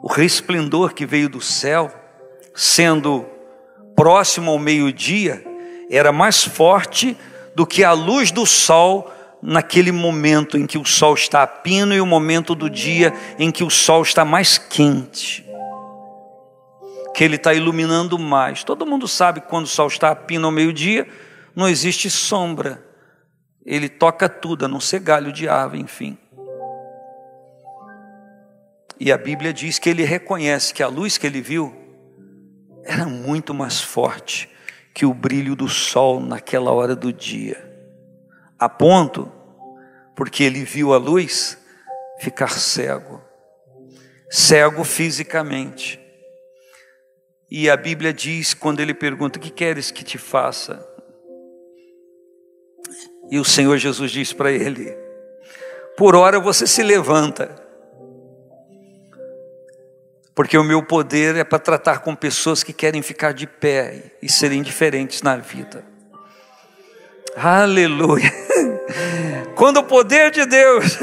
o resplendor que veio do céu, sendo próximo ao meio-dia, era mais forte do que a luz do sol naquele momento em que o sol está a pino e o momento do dia em que o sol está mais quente, que ele está iluminando mais. Todo mundo sabe que quando o sol está a pino ao meio-dia, não existe sombra, ele toca tudo, a não ser galho de árvore, enfim. E a Bíblia diz que ele reconhece que a luz que ele viu era muito mais forte que o brilho do sol naquela hora do dia. A ponto, porque ele viu a luz, ficar cego. Cego fisicamente. E a Bíblia diz, quando ele pergunta, o que queres que te faça? E o Senhor Jesus diz para ele, por hora você se levanta, porque o meu poder é para tratar com pessoas que querem ficar de pé e serem diferentes na vida. Aleluia! Quando o poder de Deus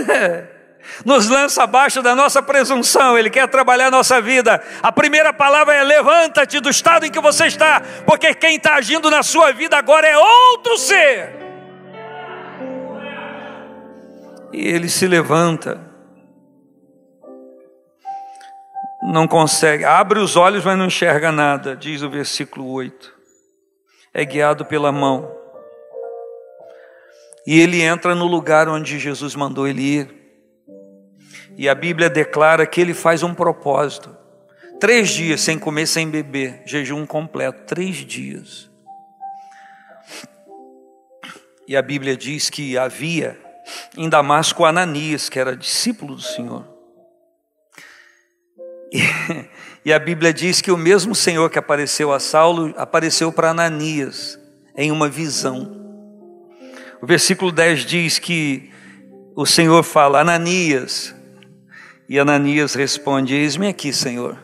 nos lança abaixo da nossa presunção, Ele quer trabalhar a nossa vida, a primeira palavra é levanta-te do estado em que você está, porque quem está agindo na sua vida agora é outro ser. E ele se levanta, não consegue, abre os olhos, mas não enxerga nada, diz o versículo 8, é guiado pela mão. E ele entra no lugar onde Jesus mandou ele ir. E a Bíblia declara que ele faz um propósito. 3 dias sem comer, sem beber. Jejum completo, 3 dias. E a Bíblia diz que havia em Damasco Ananias, que era discípulo do Senhor. E a Bíblia diz que o mesmo Senhor que apareceu a Saulo, apareceu para Ananias, em uma visão. O versículo 10 diz que o Senhor fala, Ananias, e Ananias responde, eis-me aqui, Senhor.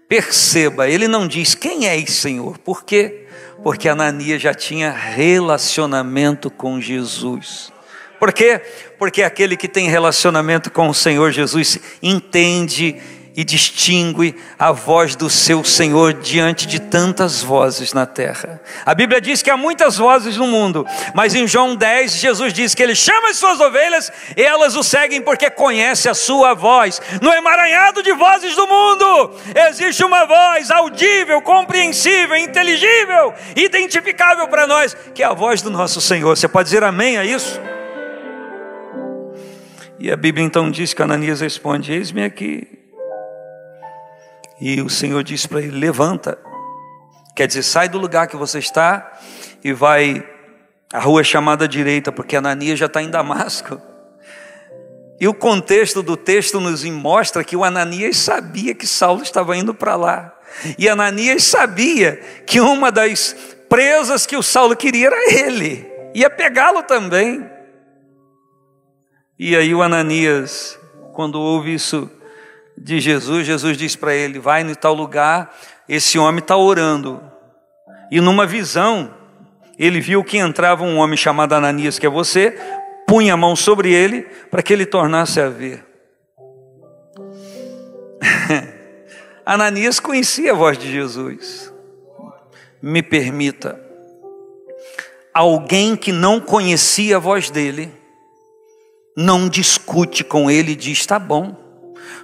Perceba, ele não diz, quem és, Senhor? Por quê? Porque Ananias já tinha relacionamento com Jesus. Por quê? Porque aquele que tem relacionamento com o Senhor Jesus entende e distingue a voz do seu Senhor diante de tantas vozes na terra. A Bíblia diz que há muitas vozes no mundo, mas em João 10, Jesus diz que ele chama as suas ovelhas e elas o seguem porque conhece a sua voz. No emaranhado de vozes do mundo, existe uma voz audível, compreensível, inteligível, identificável para nós, que é a voz do nosso Senhor. Você pode dizer amém a isso? E a Bíblia então diz que Ananias responde, eis-me aqui. E o Senhor diz para ele, levanta. Quer dizer, sai do lugar que você está e vai à rua chamada direita, porque Ananias já está em Damasco. E o contexto do texto nos mostra que o Ananias sabia que Saulo estava indo para lá. E Ananias sabia que uma das presas que o Saulo queria era ele. Ia pegá-lo também. E aí o Ananias, quando ouve isso de Jesus, Jesus diz para ele, vai em tal lugar, esse homem está orando. E numa visão, ele viu que entrava um homem chamado Ananias, que é você, punha a mão sobre ele, para que ele tornasse a ver. Ananias conhecia a voz de Jesus. Me permita. alguém que não conhecia a voz dele, não discute com ele e diz: tá bom,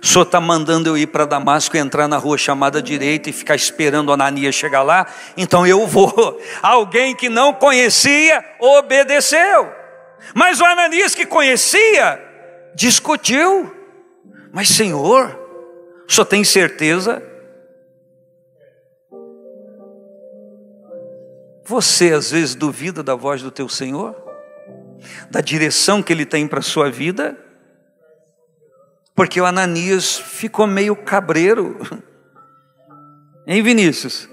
o senhor está mandando eu ir para Damasco e entrar na rua chamada direita e ficar esperando Ananias chegar lá, então eu vou. Alguém que não conhecia obedeceu, mas o Ananias que conhecia discutiu: mas Senhor, o senhor tem certeza? Você às vezes duvida da voz do teu Senhor? Da direção que Ele tem para a sua vida? Porque o Ananias ficou meio cabreiro. Hein, Vinícius?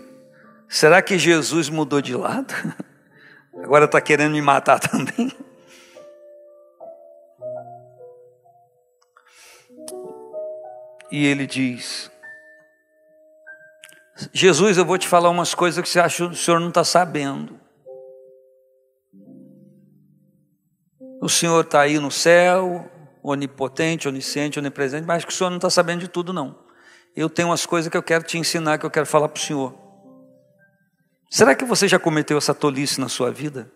Será que Jesus mudou de lado? Agora está querendo me matar também? E ele diz: Jesus, eu vou te falar umas coisas que você acha que o senhor não está sabendo. O senhor está aí no céu, onipotente, onisciente, onipresente, mas que o senhor não está sabendo de tudo não. Eu tenho umas coisas que eu quero te ensinar, que eu quero falar para o senhor. Será que você já cometeu essa tolice na sua vida?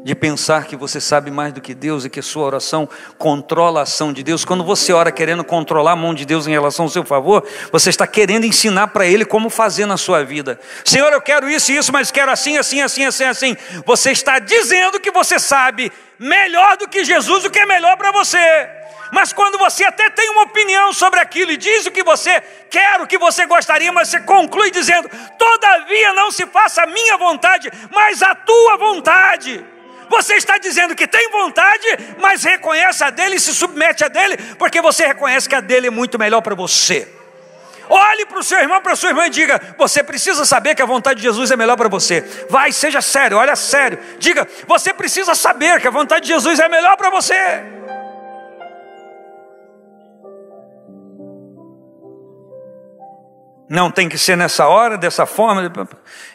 De pensar que você sabe mais do que Deus e que a sua oração controla a ação de Deus. Quando você ora querendo controlar a mão de Deus em relação ao seu favor, você está querendo ensinar para Ele como fazer na sua vida. Senhor, eu quero isso e isso, mas quero assim, assim, assim, assim, assim. Você está dizendo que você sabe melhor do que Jesus o que é melhor para você. Mas quando você até tem uma opinião sobre aquilo e diz o que você quer, o que você gostaria, mas você conclui dizendo: todavia não se faça a minha vontade, mas a tua vontade. Você está dizendo que tem vontade, mas reconhece a dele e se submete a dele, porque você reconhece que a dele é muito melhor para você. Olhe para o seu irmão, para a sua irmã e diga: você precisa saber que a vontade de Jesus é melhor para você. Vai, seja sério, olha sério. Diga: você precisa saber que a vontade de Jesus é melhor para você. Não tem que ser nessa hora, dessa forma.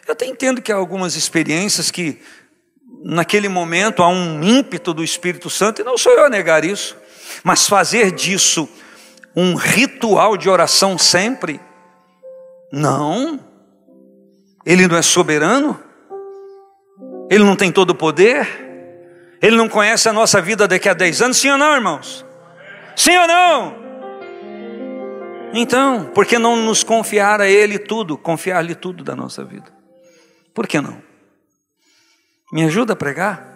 Eu até entendo que há algumas experiências que naquele momento há um ímpeto do Espírito Santo, e não sou eu a negar isso, mas fazer disso um ritual de oração sempre? Não. Ele não é soberano? Ele não tem todo o poder? Ele não conhece a nossa vida daqui a 10 anos? Sim ou não, irmãos? Sim ou não? Então, por que não nos confiar a Ele tudo, confiar-lhe tudo da nossa vida? Por que não? Me ajuda a pregar?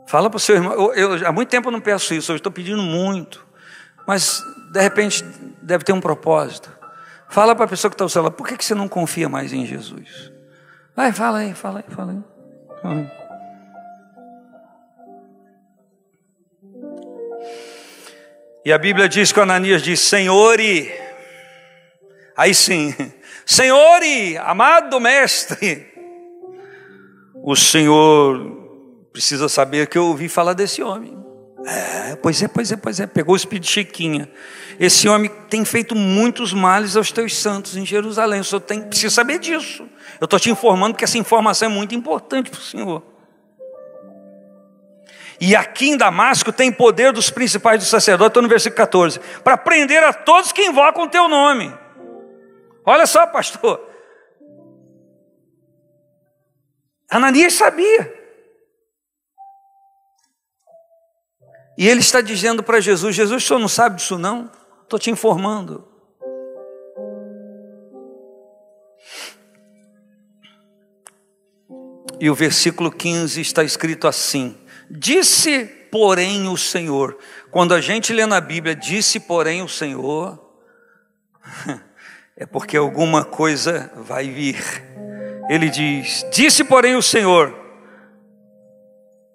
Fala para o seu irmão. Eu há muito tempo eu não peço isso, hoje estou pedindo muito, mas de repente deve ter um propósito. Fala para a pessoa que está ao seu lado: por que você não confia mais em Jesus? Vai, fala aí. E a Bíblia diz que Ananias diz: Senhor, aí sim, Senhor, amado mestre, o senhor precisa saber que eu ouvi falar desse homem. Pois é, pegou o espírito de Chiquinha. Esse homem tem feito muitos males aos teus santos em Jerusalém. O senhor precisa saber disso. Eu estou te informando porque essa informação é muito importante para o senhor. E aqui em Damasco tem poder dos principais dos sacerdotes, estou no versículo 14, para prender a todos que invocam o teu nome. Olha só, pastor. Ananias sabia. E ele está dizendo para Jesus: Jesus, o senhor não sabe disso não? Estou te informando. E o versículo 15 está escrito assim: disse, porém, o Senhor. Quando a gente lê na Bíblia, disse, porém, o Senhor, é porque alguma coisa vai vir. Ele diz: disse, porém, o Senhor.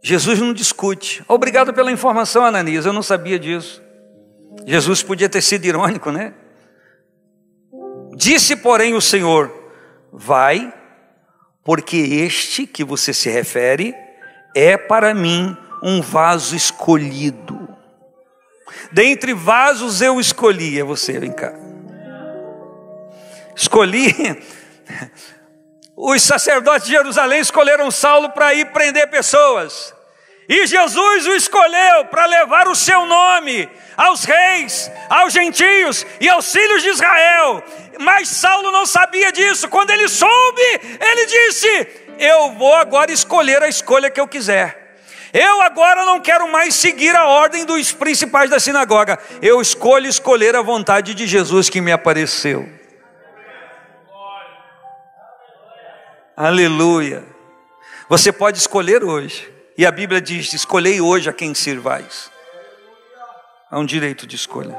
Jesus não discute. Obrigado pela informação, Ananias, eu não sabia disso. Jesus podia ter sido irônico, né? Disse, porém, o Senhor: vai, porque este que você se refere é para mim um vaso escolhido. Dentre vasos eu escolhi. É você, vem cá. Escolhi. Os sacerdotes de Jerusalém escolheram Saulo para ir prender pessoas. E Jesus o escolheu para levar o seu nome aos reis, aos gentios e aos filhos de Israel. Mas Saulo não sabia disso. Quando ele soube, ele disse: eu vou agora escolher a escolha que eu quiser. Eu agora não quero mais seguir a ordem dos principais da sinagoga. Eu escolher a vontade de Jesus que me apareceu. Aleluia. Você pode escolher hoje. E a Bíblia diz: escolhei hoje a quem sirvais. Há um direito de escolha.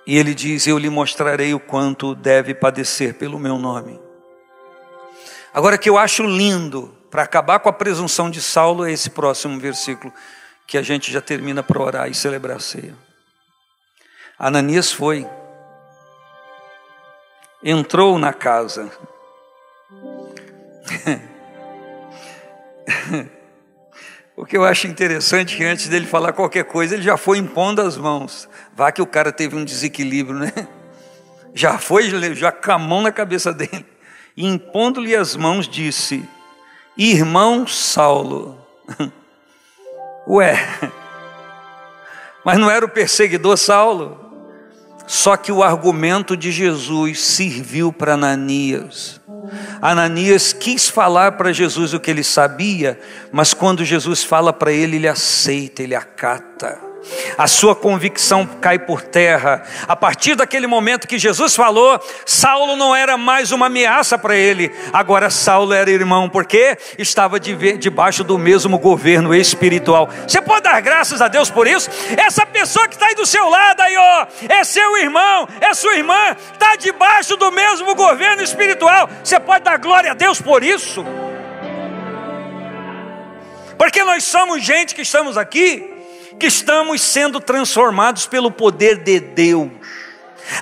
E ele diz: eu lhe mostrarei o quanto deve padecer pelo meu nome. Agora, que eu acho lindo, para acabar com a presunção de Saulo, é esse próximo versículo, que a gente já termina para orar e celebrar a ceia. Ananias foi, entrou na casa. O que eu acho interessante é que antes dele falar qualquer coisa, ele já foi impondo as mãos. Vá que o cara teve um desequilíbrio, né? Já com a mão na cabeça dele. E impondo-lhe as mãos, disse: irmão Saulo. Ué, mas não era o perseguidor Saulo? Só que o argumento de Jesus serviu para Ananias. Ananias quis falar para Jesus o que ele sabia, mas quando Jesus fala para ele, ele aceita, ele acata. A sua convicção cai por terra. A partir daquele momento que Jesus falou, Saulo não era mais uma ameaça para ele. Agora Saulo era irmão, porque estava debaixo do mesmo governo espiritual. Você pode dar graças a Deus por isso? Essa pessoa que está aí do seu lado, aí, ó, é seu irmão, é sua irmã, está debaixo do mesmo governo espiritual. Você pode dar glória a Deus por isso? Porque nós somos gente que estamos aqui, que estamos sendo transformados pelo poder de Deus.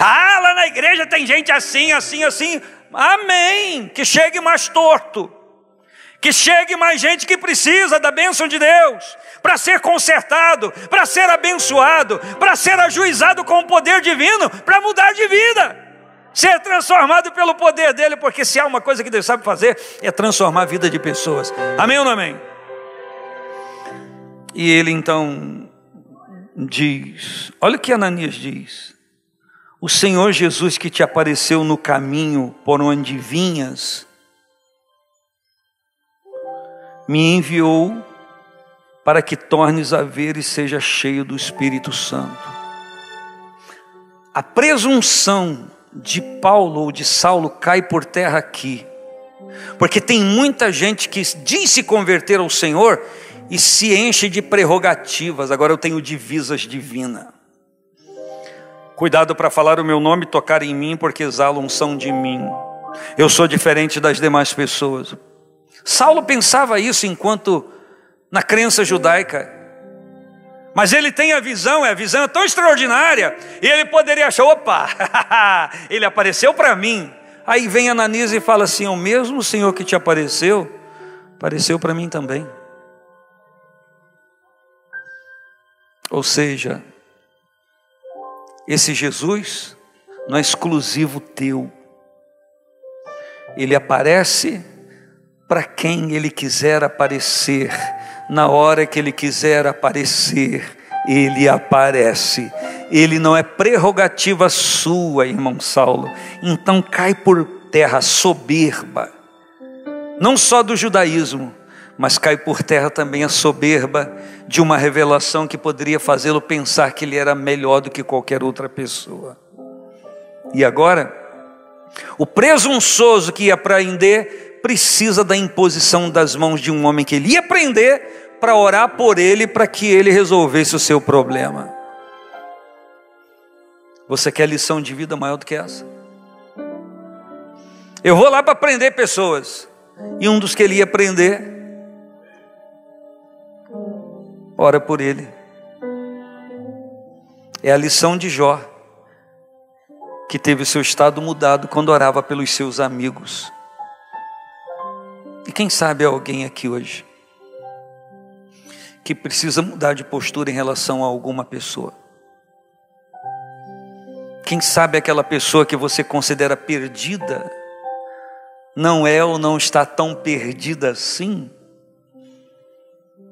Ah, lá na igreja tem gente assim, assim, assim. Amém. Que chegue mais torto, que chegue mais gente que precisa da bênção de Deus, para ser consertado, para ser abençoado, para ser ajuizado com o poder divino, para mudar de vida, ser transformado pelo poder dele. Porque se há uma coisa que Deus sabe fazer, é transformar a vida de pessoas. Amém ou não amém? E ele então diz, olha o que Ananias diz: o Senhor Jesus que te apareceu no caminho por onde vinhas, me enviou para que tornes a ver e seja cheio do Espírito Santo. A presunção de Paulo ou de Saulo cai por terra aqui, porque tem muita gente que diz se converter ao Senhor e se enche de prerrogativas. Agora eu tenho divisas divinas. Cuidado para falar o meu nome e tocar em mim, porque exalam unção de mim. Eu sou diferente das demais pessoas. Saulo pensava isso enquanto na crença judaica. Mas ele tem a visão é tão extraordinária, e ele poderia achar: opa, ele apareceu para mim. Aí vem Ananias e fala assim: o mesmo Senhor que te apareceu para mim também. Ou seja, esse Jesus não é exclusivo teu. Ele aparece para quem ele quiser aparecer. Na hora que ele quiser aparecer, ele aparece. Ele não é prerrogativa sua, irmão Saulo. Então cai por terra a soberba, não só do judaísmo, mas cai por terra também a soberba de uma revelação que poderia fazê-lo pensar que ele era melhor do que qualquer outra pessoa. E agora, o presunçoso que ia prender precisa da imposição das mãos de um homem que ele ia prender para orar por ele, para que ele resolvesse o seu problema. Você quer lição de vida maior do que essa? Eu vou lá para prender pessoas, e um dos que ele ia prender, ora por ele. É a lição de Jó, que teve o seu estado mudado quando orava pelos seus amigos. E quem sabe alguém aqui hoje que precisa mudar de postura em relação a alguma pessoa. Quem sabe aquela pessoa que você considera perdida não é ou não está tão perdida assim,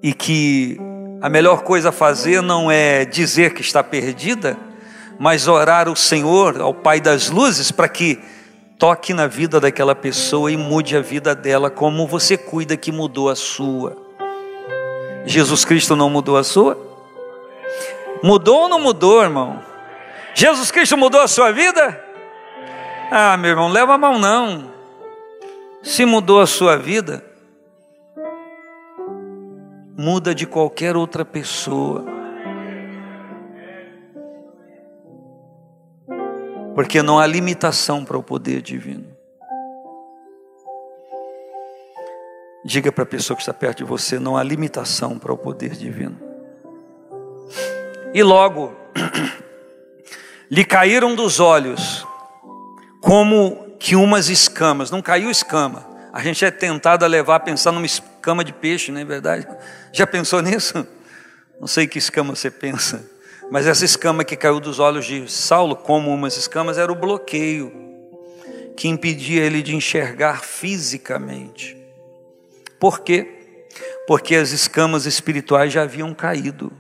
e que a melhor coisa a fazer não é dizer que está perdida, mas orar ao Senhor, ao Pai das luzes, para que toque na vida daquela pessoa e mude a vida dela, como você cuida que mudou a sua. Jesus Cristo não mudou a sua? Mudou ou não mudou, irmão? Jesus Cristo mudou a sua vida? Ah, meu irmão, leva a mão não. Se mudou a sua vida, muda de qualquer outra pessoa. Porque não há limitação para o poder divino. Diga para a pessoa que está perto de você, não há limitação para o poder divino. E logo, lhe caíram dos olhos, como que umas escamas. Não caiu escama. A gente é tentado a levar a pensar numa escama de peixe, não é verdade? Já pensou nisso? Não sei que escama você pensa. Mas essa escama que caiu dos olhos de Saulo, como umas escamas, era o bloqueio que impedia ele de enxergar fisicamente. Por quê? Porque as escamas espirituais já haviam caído.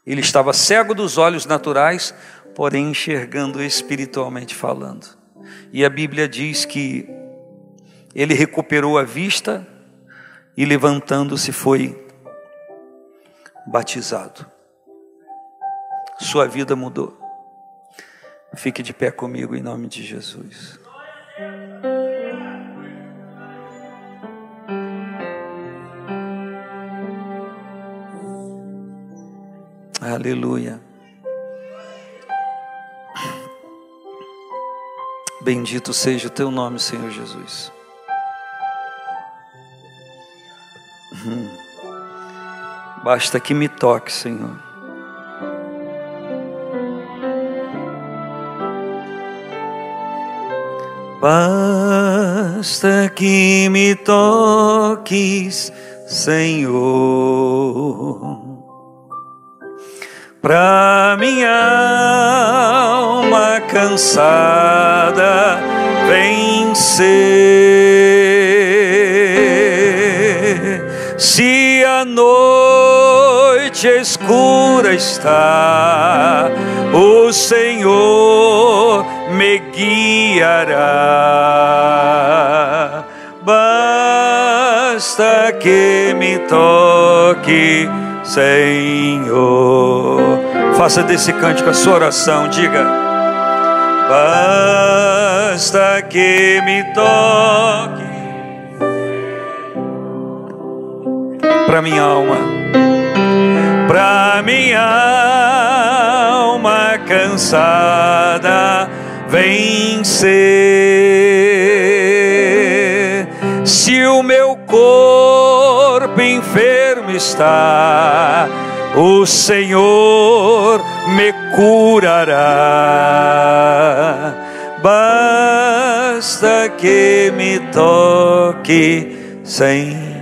Ele estava cego dos olhos naturais, porém enxergando espiritualmente falando. E a Bíblia diz que ele recuperou a vista e levantando-se foi batizado. Sua vida mudou. Fique de pé comigo em nome de Jesus. Aleluia. Bendito seja o teu nome, Senhor Jesus. Basta que me toque, Senhor. Basta que me toques, Senhor, pra minha alma cansada vencer. Se a noite escura está, o Senhor me guiará. Basta que me toque, Senhor. Faça desse cântico a sua oração, diga: basta que me toque, pra minha alma, pra minha alma cansada vencer. Se o meu corpo enfermo está, o Senhor me curará. Basta que me toque, Senhor.